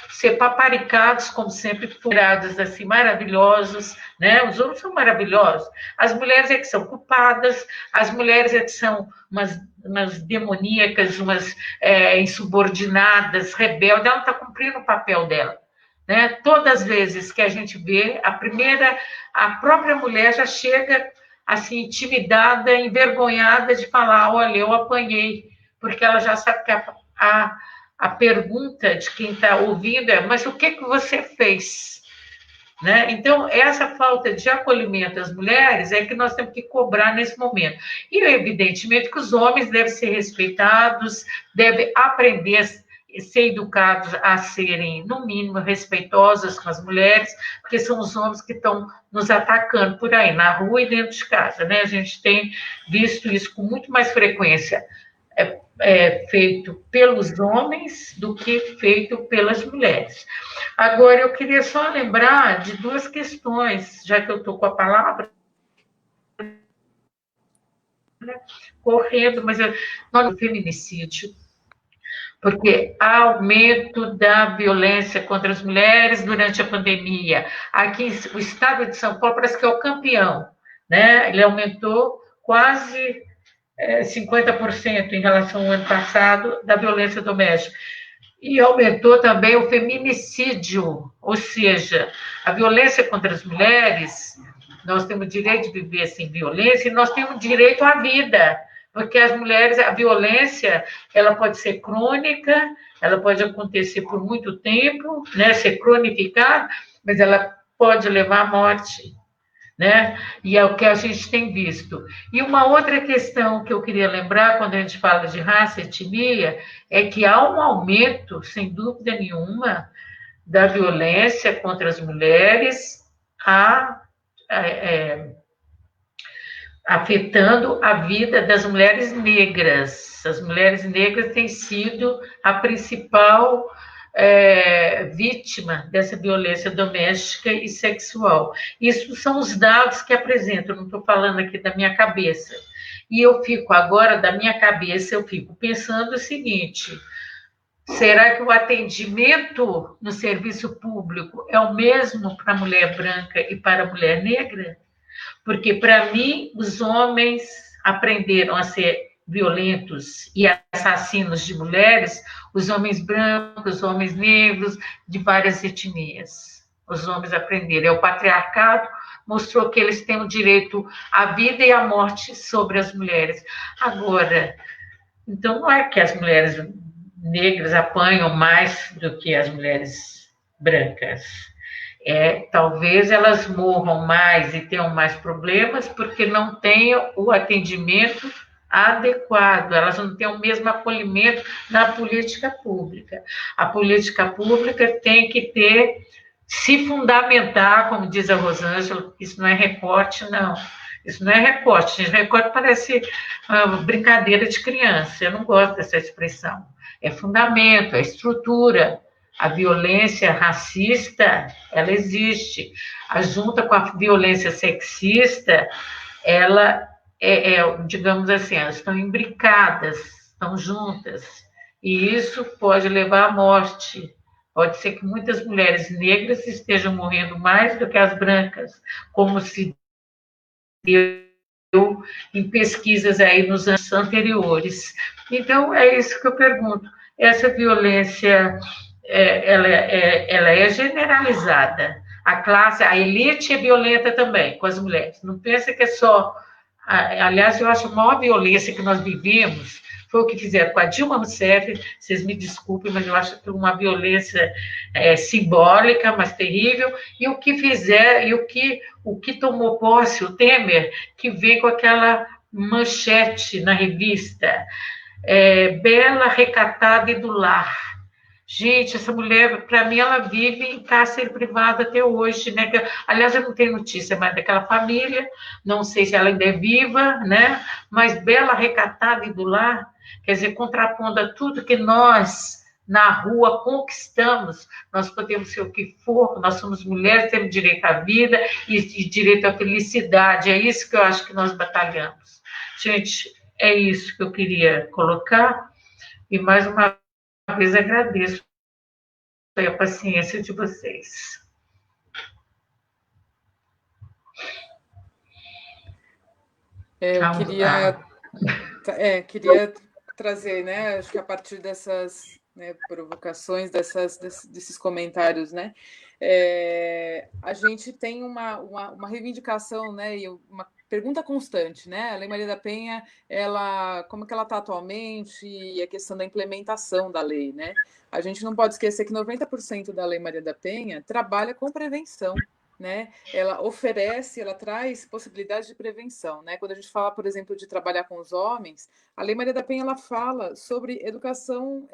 ser paparicados, como sempre, furados, assim, maravilhosos, né? Os homens são maravilhosos. As mulheres é que são culpadas, as mulheres é que são umas demoníacas, umas insubordinadas, rebeldes. Ela não está cumprindo o papel dela. Né? Todas as vezes que a gente vê, a própria mulher já chega assim, intimidada, envergonhada de falar, olha, eu apanhei, porque ela já sabe que a pergunta de quem está ouvindo é, mas o que você fez? Né? Então, essa falta de acolhimento às mulheres é que nós temos que cobrar nesse momento. E, evidentemente, que os homens devem ser respeitados, devem aprender a ser educados a serem, no mínimo, respeitosos com as mulheres, porque são os homens que estão nos atacando por aí, na rua e dentro de casa. Né? A gente tem visto isso com muito mais frequência. Feito pelos homens do que feito pelas mulheres. Agora, eu queria só lembrar de duas questões, já que eu estou com a palavra, correndo, mas não no feminicídio, porque há aumento da violência contra as mulheres durante a pandemia. Aqui, o estado de São Paulo parece que é o campeão, né? Ele aumentou quase 50% em relação ao ano passado da violência doméstica. E aumentou também o feminicídio, ou seja, a violência contra as mulheres, nós temos direito de viver sem violência e nós temos direito à vida, porque as mulheres, a violência, ela pode ser crônica, ela pode acontecer por muito tempo, né, ser cronificada, mas ela pode levar à morte. Né? E é o que a gente tem visto. E uma outra questão que eu queria lembrar, quando a gente fala de raça e etnia, é que há um aumento, sem dúvida nenhuma, da violência contra as mulheres, afetando a vida das mulheres negras. As mulheres negras têm sido a principal vítima dessa violência doméstica e sexual. Isso são os dados que apresentam, não estou falando aqui da minha cabeça. E eu fico agora, da minha cabeça, eu fico pensando o seguinte, será que o atendimento no serviço público é o mesmo para a mulher branca e para a mulher negra? Porque, para mim, os homens aprenderam a ser violentos e assassinos de mulheres, os homens brancos, os homens negros, de várias etnias. Os homens aprenderam. O patriarcado mostrou que eles têm o direito à vida e à morte sobre as mulheres. Agora, então não é que as mulheres negras apanham mais do que as mulheres brancas. Talvez elas morram mais e tenham mais problemas porque não tenham o atendimento adequado, elas não têm o mesmo acolhimento na política pública. A política pública tem que se fundamentar, como diz a Rosângela, isso não é recorte, não. Isso não é recorte. Recorte parece uma brincadeira de criança, eu não gosto dessa expressão. É fundamento, é estrutura. A violência racista, ela existe. A junta com a violência sexista, ela digamos assim, elas estão imbricadas, estão juntas, e isso pode levar à morte. Pode ser que muitas mulheres negras estejam morrendo mais do que as brancas, como se Deus em pesquisas aí nos anos anteriores. Então, é isso que eu pergunto. Essa violência, ela é generalizada. A elite é violenta também com as mulheres. Não pensa que é só... Aliás, eu acho a maior violência que nós vivemos foi o que fizeram com a Dilma Rousseff. Vocês me desculpem, mas eu acho que uma violência simbólica, mas terrível. E o que fizeram, e o que tomou posse, o Temer, que veio com aquela manchete na revista, bela, recatada e do lar. Gente, essa mulher, para mim, ela vive em cárcere privado até hoje, né? Aliás, eu não tenho notícia mais daquela família, não sei se ela ainda é viva, né? Mas bela, recatada e do lar, quer dizer, contrapondo a tudo que nós, na rua, conquistamos, nós podemos ser o que for, nós somos mulheres, temos direito à vida e direito à felicidade, é isso que eu acho que nós batalhamos. Gente, é isso que eu queria colocar, e mais uma vez agradeço a paciência de vocês. Eu queria trazer, né, acho que a partir dessas, né, provocações, desses comentários, né, a gente tem uma reivindicação, né, e uma pergunta constante, né, a Lei Maria da Penha, como que ela está atualmente, e a questão da implementação da lei, né, a gente não pode esquecer que 90% da Lei Maria da Penha trabalha com prevenção, né? Ela oferece, ela traz possibilidades de prevenção, né? Quando a gente fala, por exemplo, de trabalhar com os homens, a Lei Maria da Penha ela fala sobre educação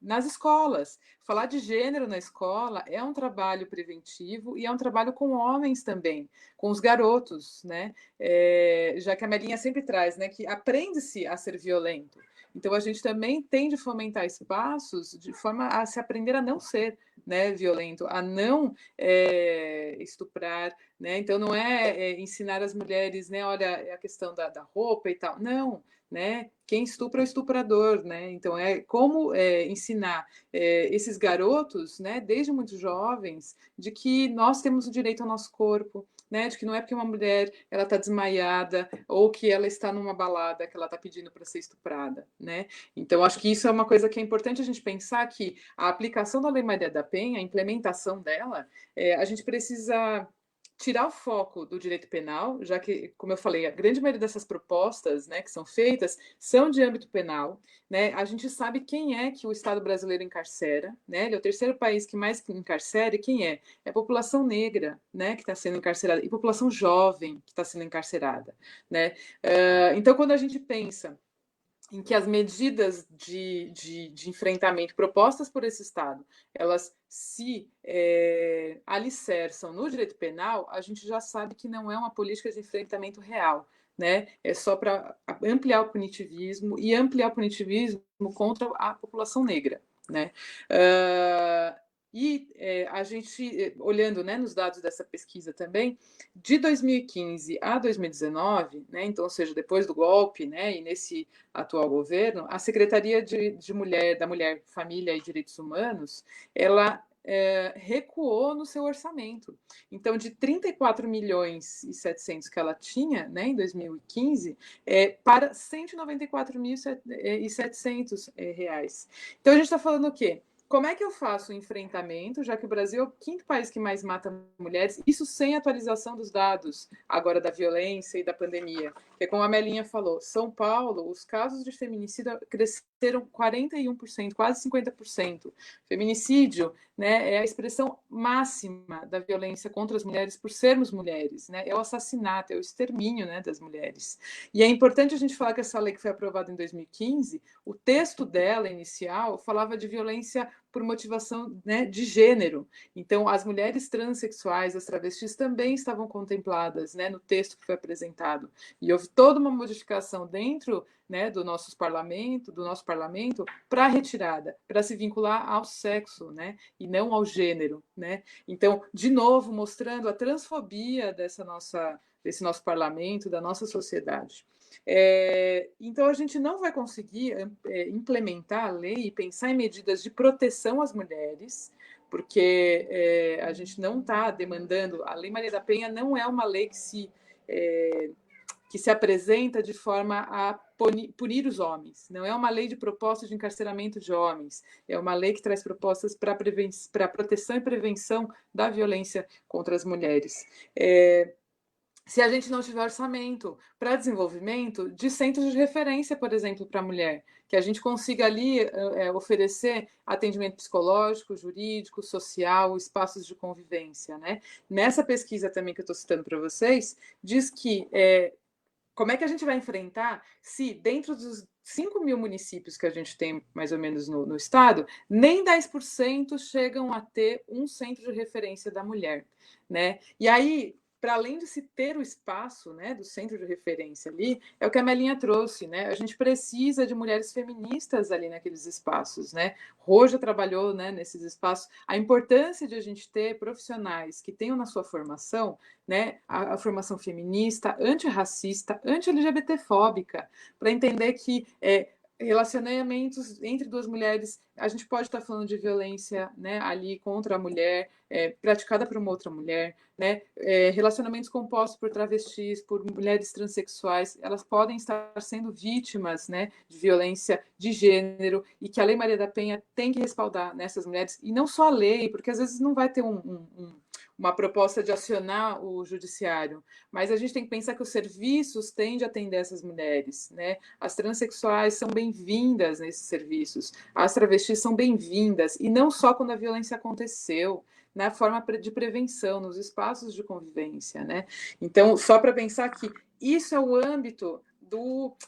nas escolas. Falar de gênero na escola é um trabalho preventivo e é um trabalho com homens também, com os garotos, né? Já que a Melinha sempre traz, né, que aprende-se a ser violento. Então, a gente também tem de fomentar espaços de forma a se aprender a não ser, né, violento, a não estuprar, né? Então, não ensinar as mulheres, né, olha, a questão da roupa e tal. Não, né? Quem estupra é o estuprador, né? Então, como ensinar esses garotos, né, desde muito jovens, de que nós temos o direito ao nosso corpo, né, de que não é porque uma mulher ela está desmaiada ou que ela está numa balada que ela está pedindo para ser estuprada, né? Então, acho que isso é uma coisa que é importante a gente pensar, que a aplicação da Lei Maria da Penha, a implementação dela, a gente precisa tirar o foco do direito penal, já que, como eu falei, a grande maioria dessas propostas, né, que são feitas são de âmbito penal, né? A gente sabe quem é que o Estado brasileiro encarcera, né? Ele é o terceiro país que mais encarcera, e quem é? É a população negra, né, que está sendo encarcerada, e população jovem que está sendo encarcerada, né? Então, quando a gente pensa em que as medidas de enfrentamento propostas por esse Estado, elas se alicerçam no direito penal, a gente já sabe que não é uma política de enfrentamento real, né? É só para ampliar o punitivismo e ampliar o punitivismo contra a população negra, né? A gente, olhando, né, nos dados dessa pesquisa também, de 2015 a 2019, né, então, ou seja, depois do golpe, né, e nesse atual governo, a Secretaria da Mulher, Família e Direitos Humanos, ela recuou no seu orçamento. Então, de 34 milhões e 700 que ela tinha, né, em 2015, para 194.700 reais. Então, a gente está falando o quê? Como é que eu faço o enfrentamento, já que o Brasil é o quinto país que mais mata mulheres, isso sem atualização dos dados agora da violência e da pandemia? Que é como a Melinha falou, São Paulo, os casos de feminicídio cresceram 41%, quase 50%. Feminicídio, né, é a expressão máxima da violência contra as mulheres por sermos mulheres, né? É o assassinato, é o extermínio, né, das mulheres. E é importante a gente falar que essa lei que foi aprovada em 2015, o texto dela inicial falava de violência por motivação, né, de gênero. Então, as mulheres transexuais, as travestis também estavam contempladas, né, no texto que foi apresentado. E houve toda uma modificação dentro, né, do nosso parlamento, para retirada, para se vincular ao sexo, né, e não ao gênero, né? Então, de novo, mostrando a transfobia desse nosso parlamento, da nossa sociedade. Então, a gente não vai conseguir implementar a lei e pensar em medidas de proteção às mulheres, porque a gente não está demandando. A Lei Maria da Penha não é uma lei que se que se apresenta de forma a punir os homens. Não é uma lei de proposta de encarceramento de homens, é uma lei que traz propostas para a proteção e prevenção da violência contra as mulheres. Se a gente não tiver orçamento para desenvolvimento de centros de referência, por exemplo, para a mulher, que a gente consiga ali oferecer atendimento psicológico, jurídico, social, espaços de convivência, né? Nessa pesquisa também que eu estou citando para vocês, diz que como é que a gente vai enfrentar se dentro dos 5.000 municípios que a gente tem mais ou menos no estado, nem 10% chegam a ter um centro de referência da mulher, né? E aí, para além de se ter o espaço, né, do centro de referência ali, é o que a Melinha trouxe, né? A gente precisa de mulheres feministas ali naqueles espaços, né? Rô já trabalhou, né, nesses espaços. A importância de a gente ter profissionais que tenham na sua formação, né, a formação feminista, antirracista, anti-LGBTfóbica, para entender que relacionamentos entre duas mulheres, a gente pode estar falando de violência, né, ali contra a mulher, praticada por uma outra mulher, né, relacionamentos compostos por travestis, por mulheres transexuais, elas podem estar sendo vítimas, né, de violência de gênero, e que a Lei Maria da Penha tem que respaldar nessas mulheres, e não só a lei, porque às vezes não vai ter uma proposta de acionar o judiciário, mas a gente tem que pensar que os serviços têm de atender essas mulheres, né? As transexuais são bem-vindas nesses serviços, as travestis são bem-vindas, e não só quando a violência aconteceu, na forma de prevenção, nos espaços de convivência, né? Então, só para pensar que isso é o âmbito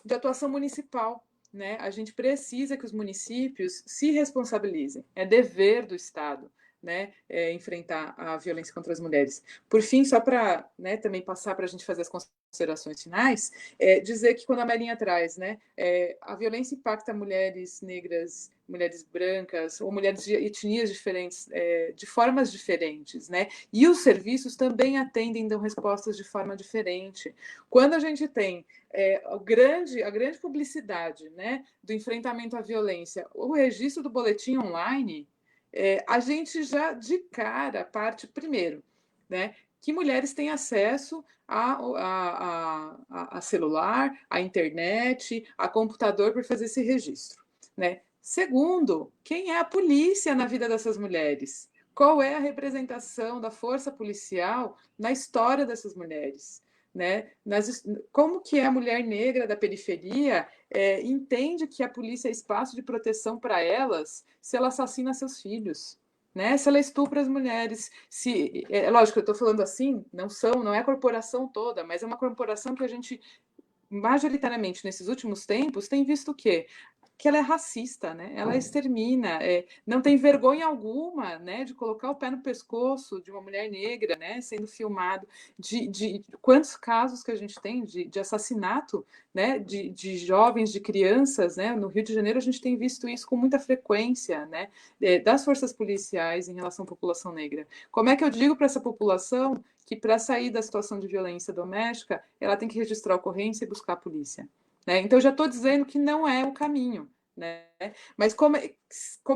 de atuação municipal, né? A gente precisa que os municípios se responsabilizem, é dever do Estado, né, enfrentar a violência contra as mulheres. Por fim, só para, né, também passar para a gente fazer as considerações finais, dizer que quando a Melinha traz, né, a violência impacta mulheres negras, mulheres brancas ou mulheres de etnias diferentes, de formas diferentes, né, e os serviços também atendem, dão respostas de forma diferente. Quando a gente tem a grande publicidade, né, do enfrentamento à violência, o registro do boletim online, a gente já de cara parte primeiro, né, que mulheres têm acesso a celular, a internet, a computador para fazer esse registro, né? Segundo, quem é a polícia na vida dessas mulheres? Qual é a representação da força policial na história dessas mulheres? Né? Como que a mulher negra da periferia entende que a polícia é espaço de proteção para elas se ela assassina seus filhos, né? Se ela estupra as mulheres, lógico, eu estou falando assim, não é a corporação toda, mas é uma corporação que a gente majoritariamente nesses últimos tempos tem visto o quê? Que ela é racista, né? Ela extermina, não tem vergonha alguma, né, de colocar o pé no pescoço de uma mulher negra, né, sendo filmado, de quantos casos que a gente tem de assassinato, né, de jovens, de crianças, né? No Rio de Janeiro a gente tem visto isso com muita frequência, né, das forças policiais em relação à população negra. Como é que eu digo para essa população que para sair da situação de violência doméstica ela tem que registrar a ocorrência e buscar a polícia? Né? Então, eu já estou dizendo que não é o caminho, né? Mas como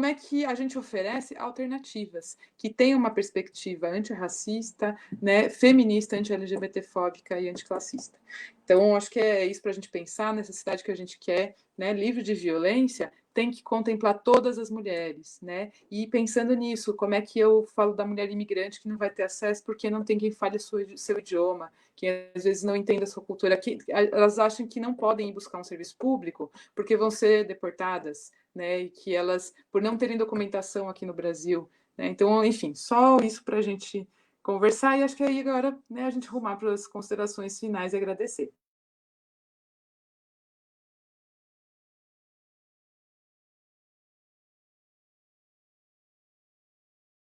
é que a gente oferece alternativas que tenham uma perspectiva antirracista, né, feminista, anti-LGBTfóbica e anticlassista? Então, acho que é isso para a gente pensar nessa cidade que a gente quer, né, livre de violência, tem que contemplar todas as mulheres, né? E pensando nisso, como é que eu falo da mulher imigrante que não vai ter acesso porque não tem quem fale seu idioma, que às vezes não entende a sua cultura, que elas acham que não podem ir buscar um serviço público porque vão ser deportadas, né? E que elas, por não terem documentação aqui no Brasil, né? Então, enfim, só isso para a gente conversar, e acho que aí agora, né, a gente rumar para as considerações finais e agradecer.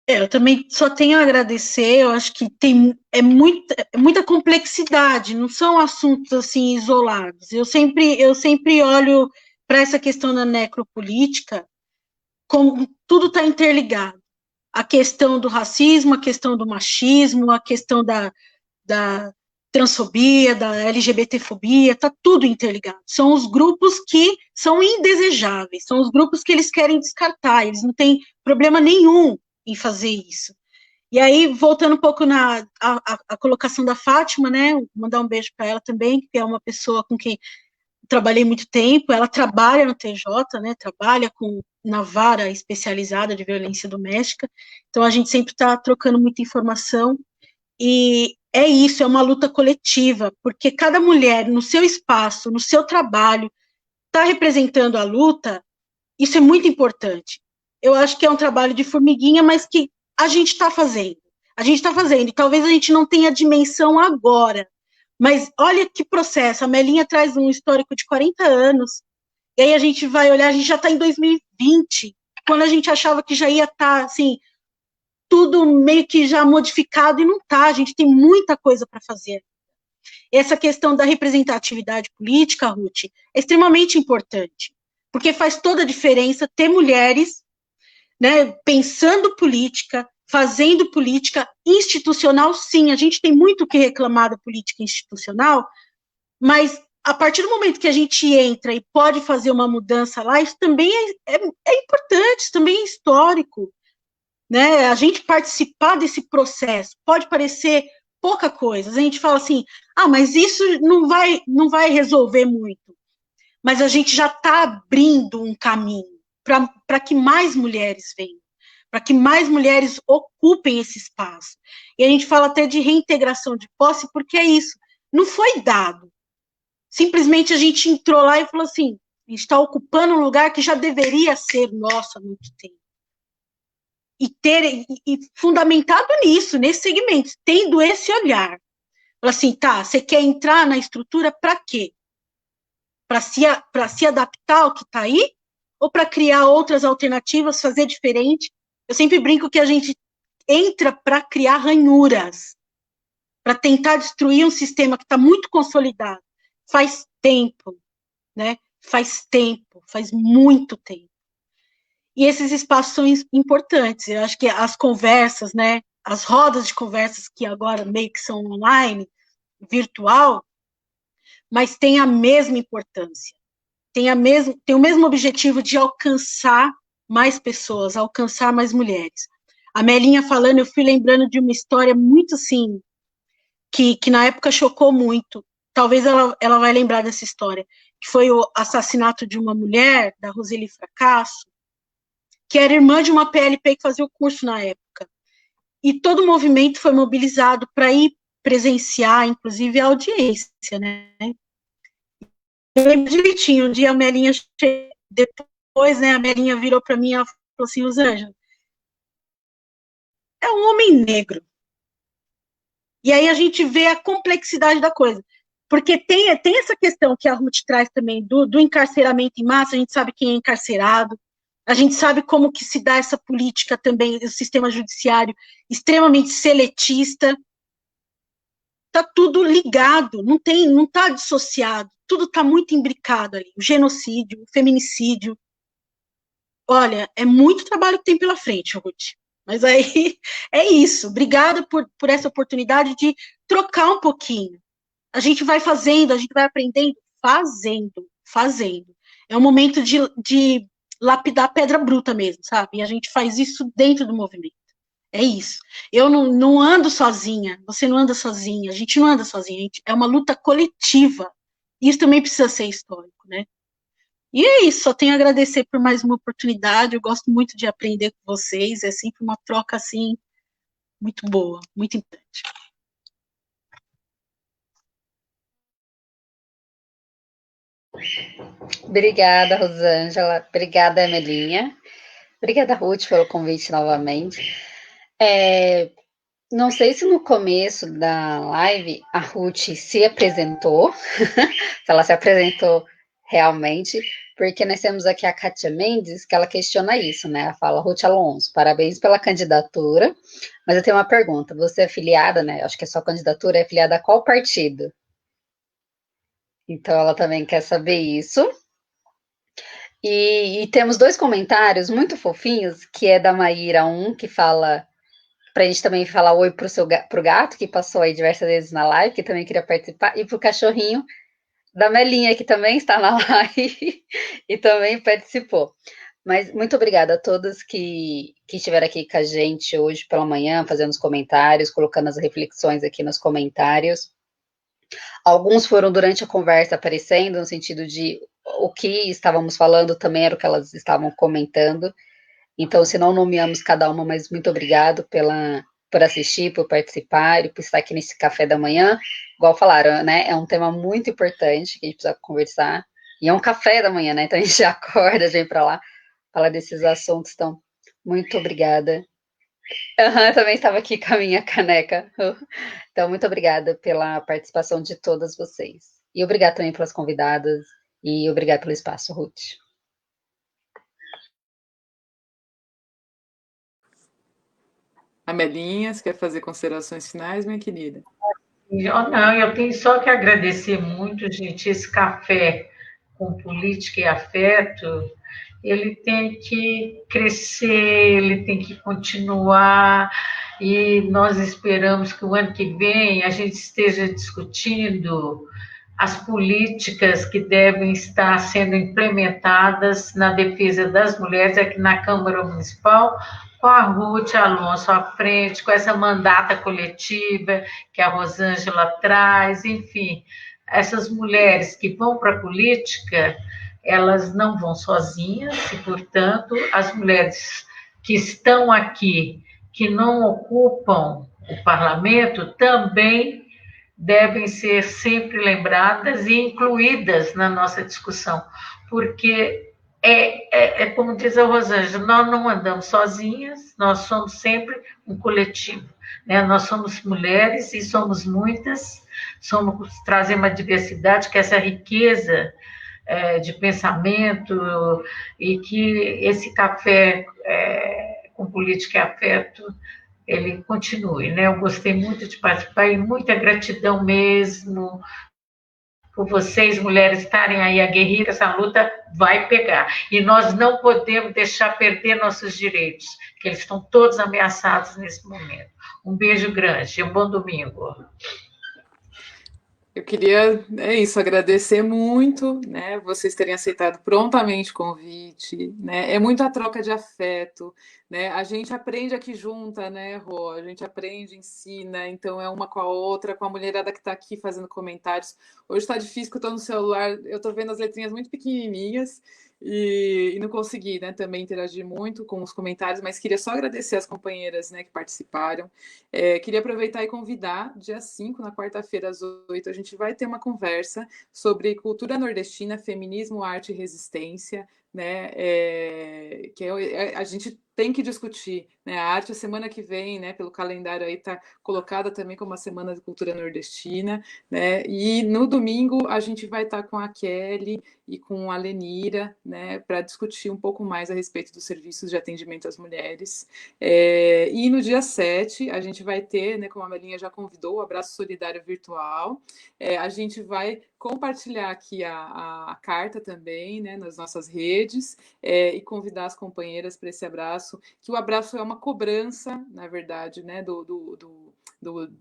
Eu também só tenho a agradecer, eu acho que tem muita complexidade, não são assuntos assim isolados. Eu sempre olho para essa questão da necropolítica como tudo está interligado. A questão do racismo, a questão do machismo, a questão da transfobia, da LGBTfobia, está tudo interligado. São os grupos que são indesejáveis, são os grupos que eles querem descartar, eles não têm problema nenhum em fazer isso. E aí, voltando um pouco a colocação da Fátima, né, mandar um beijo para ela também, que é uma pessoa com quem trabalhei muito tempo, ela trabalha no TJ, né, trabalha na vara especializada de violência doméstica, então a gente sempre está trocando muita informação, e é isso, é uma luta coletiva, porque cada mulher, no seu espaço, no seu trabalho, está representando a luta, isso é muito importante. Eu acho que é um trabalho de formiguinha, mas que a gente está fazendo. A gente está fazendo, e talvez a gente não tenha dimensão agora, mas olha que processo, a Melinha traz um histórico de 40 anos, e aí a gente vai olhar, a gente já está em 2020, quando a gente achava que já ia estar, assim, tudo meio que já modificado, e não está, a gente tem muita coisa para fazer. Essa questão da representatividade política, Ruth, é extremamente importante, porque faz toda a diferença ter mulheres, né, pensando política, fazendo política institucional, sim, a gente tem muito o que reclamar da política institucional, mas a partir do momento que a gente entra e pode fazer uma mudança lá, isso também é importante, isso também é histórico, né? A gente participar desse processo pode parecer pouca coisa, a gente fala assim, mas isso não vai resolver muito, mas a gente já está abrindo um caminho para que mais mulheres venham, para que mais mulheres ocupem esse espaço. E a gente fala até de reintegração de posse, porque é isso, não foi dado. Simplesmente a gente entrou lá e falou assim, a gente está ocupando um lugar que já deveria ser nosso há muito tempo. E fundamentado nisso, nesse segmento, tendo esse olhar. Fala assim, tá, você quer entrar na estrutura para quê? Para se adaptar ao que está aí? Ou para criar outras alternativas, fazer diferente? Eu sempre brinco que a gente entra para criar ranhuras, para tentar destruir um sistema que está muito consolidado. Faz tempo, né? Faz tempo, faz muito tempo. E esses espaços são importantes. Eu acho que as conversas, né? As rodas de conversas que agora meio que são online, virtual, mas tem a mesma importância. Tem o mesmo objetivo de alcançar mais pessoas, alcançar mais mulheres. A Melinha falando, eu fui lembrando de uma história muito, assim, que na época chocou muito. Talvez ela vai lembrar dessa história, que foi o assassinato de uma mulher, da Roseli Fracasso, que era irmã de uma PLP que fazia o curso na época. E todo o movimento foi mobilizado para ir presenciar, inclusive, a audiência, né? Eu lembro direitinho, um dia a Melinha, depois, né, a Melinha virou para mim e falou assim, Rosângela, é um homem negro. E aí a gente vê a complexidade da coisa. Porque tem essa questão que a Ruth traz também do encarceramento em massa, a gente sabe quem é encarcerado, a gente sabe como que se dá essa política também, o sistema judiciário extremamente seletista. Está tudo ligado, não está dissociado, tudo está muito imbricado ali. O genocídio, o feminicídio. Olha, é muito trabalho que tem pela frente, Ruth. Mas aí é isso. Obrigada por essa oportunidade de trocar um pouquinho. A gente vai fazendo, a gente vai aprendendo, fazendo. É um momento de lapidar pedra bruta mesmo, sabe? E a gente faz isso dentro do movimento. É isso. Eu não ando sozinha, você não anda sozinha, a gente não anda sozinha, é uma luta coletiva. Isso também precisa ser histórico, né? E é isso, só tenho a agradecer por mais uma oportunidade, eu gosto muito de aprender com vocês, é sempre uma troca, assim, muito boa, muito importante. Obrigada, Rosângela. Obrigada, Emelinha. Obrigada, Ruth, pelo convite novamente. Não sei se no começo da live a Ruth se apresentou, se ela se apresentou realmente, porque nós temos aqui a Kátia Mendes, que ela questiona isso, né? Ela fala, Ruth Alonso, parabéns pela candidatura, mas eu tenho uma pergunta, você é filiada, né? Acho que a sua candidatura é filiada a qual partido? Então ela também quer saber isso. E temos dois comentários muito fofinhos, que é da Maíra, que fala, para a gente também falar oi pro gato, que passou aí diversas vezes na live, que também queria participar, e pro cachorrinho da Melinha, que também está na live e também participou. Mas muito obrigada a todos que estiveram aqui com a gente hoje pela manhã, fazendo os comentários, colocando as reflexões aqui nos comentários. Alguns foram durante a conversa aparecendo, no sentido de o que estávamos falando também era o que elas estavam comentando. Então, se não nomeamos cada uma, mas muito obrigado por assistir, por participar e por estar aqui nesse café da manhã. Igual falaram, né? É um tema muito importante que a gente precisa conversar. E é um café da manhã, né? Então a gente já acorda, vem para lá, falar desses assuntos. Então, muito obrigada. Eu também estava aqui com a minha caneca. Então, muito obrigada pela participação de todas vocês. E obrigada também pelas convidadas. E obrigada pelo espaço, Ruth. Amelinha, você quer fazer considerações finais, minha querida? Não, eu tenho só que agradecer muito, gente, esse café com política e afeto, ele tem que crescer, ele tem que continuar, e nós esperamos que o ano que vem a gente esteja discutindo as políticas que devem estar sendo implementadas na defesa das mulheres aqui na Câmara Municipal, com a Ruth Alonso à frente, com essa mandata coletiva que a Rosângela traz, enfim, essas mulheres que vão para a política, elas não vão sozinhas, e, portanto, as mulheres que estão aqui, que não ocupam o parlamento, também devem ser sempre lembradas e incluídas na nossa discussão, porque como diz a Rosângela, nós não andamos sozinhas, nós somos sempre um coletivo, né? Nós somos mulheres e somos muitas, trazemos uma diversidade, que é essa riqueza de pensamento, e que esse café com política e afeto ele continue, né? Eu gostei muito de participar e muita gratidão mesmo por vocês, mulheres, estarem aí aguerridas, essa luta vai pegar. E nós não podemos deixar perder nossos direitos, que eles estão todos ameaçados nesse momento. Um beijo grande, um bom domingo. Eu queria, agradecer muito, né, vocês terem aceitado prontamente o convite, né, é muita troca de afeto, né, a gente aprende aqui junta, né, Rô, a gente aprende, ensina, então é uma com a outra, com a mulherada que está aqui fazendo comentários. Hoje está difícil que eu estou no celular, eu estou vendo as letrinhas muito pequenininhas, e não consegui, né, também interagir muito com os comentários, mas queria só agradecer as companheiras, né, que participaram. Queria aproveitar e convidar, dia 5, na quarta-feira, às 8, a gente vai ter uma conversa sobre cultura nordestina, feminismo, arte e resistência, né? A gente tem que discutir, né? A arte, a semana que vem, né, pelo calendário aí, está colocada também como uma semana de cultura nordestina, né? E no domingo a gente vai estar com a Kelly e com a Lenira, né, para discutir um pouco mais a respeito dos serviços de atendimento às mulheres. E no dia 7, a gente vai ter, né, como a Melinha já convidou, o Abraço Solidário Virtual. A gente vai compartilhar aqui a carta também, né, nas nossas redes, e convidar as companheiras para esse abraço, que o abraço é uma cobrança, na verdade, né,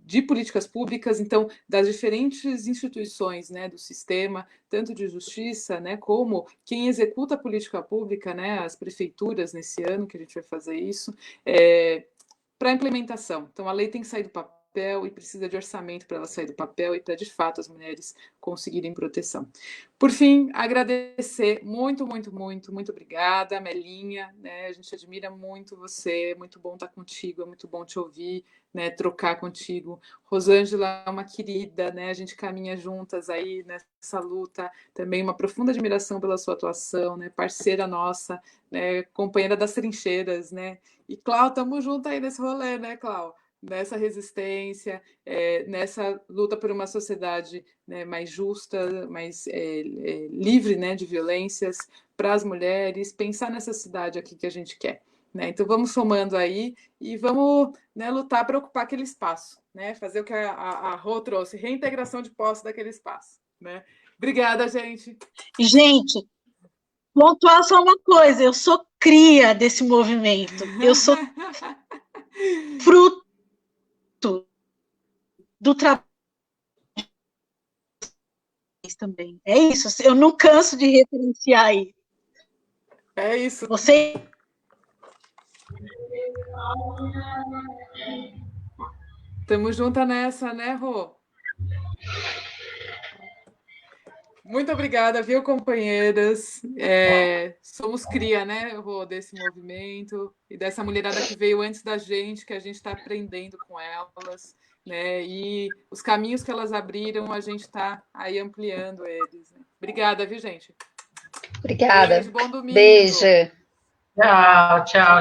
de políticas públicas, então, das diferentes instituições, né, do sistema, tanto de justiça, né, como quem executa a política pública, né, as prefeituras nesse ano que a gente vai fazer isso, para implementação. Então, a lei tem que sair do papel e precisa de orçamento para ela sair do papel e para, de fato, as mulheres conseguirem proteção. Por fim, agradecer muito, muito, muito, muito obrigada, Melinha, né? A gente admira muito você, é muito bom estar contigo, é muito bom te ouvir, né? Trocar contigo. Rosângela é uma querida, né? A gente caminha juntas aí nessa luta, também uma profunda admiração pela sua atuação, né? Parceira nossa, né? Companheira das trincheiras, né? E, Clau, estamos juntos aí nesse rolê, né, Clau? Nessa resistência, nessa luta por uma sociedade, né, mais justa, mais livre, né, de violências para as mulheres, pensar nessa cidade aqui que a gente quer. Né? Então, vamos somando aí e vamos, né, lutar para ocupar aquele espaço, né? Fazer o que a Rô trouxe, reintegração de posse daquele espaço. Né? Obrigada, gente. Gente, pontuar só uma coisa, eu sou cria desse movimento, eu sou fruto do trabalho também. É isso, eu não canso de referenciar aí. É isso. Você. Tamo junta nessa, né, Rô? Muito obrigada, viu, companheiras? Somos cria, né, Rô, desse movimento e dessa mulherada que veio antes da gente, que a gente está aprendendo com elas, né? E os caminhos que elas abriram, a gente está aí ampliando eles. Né? Obrigada, viu, gente? Obrigada. Beijo, bom domingo. Beijo. Tchau, tchau.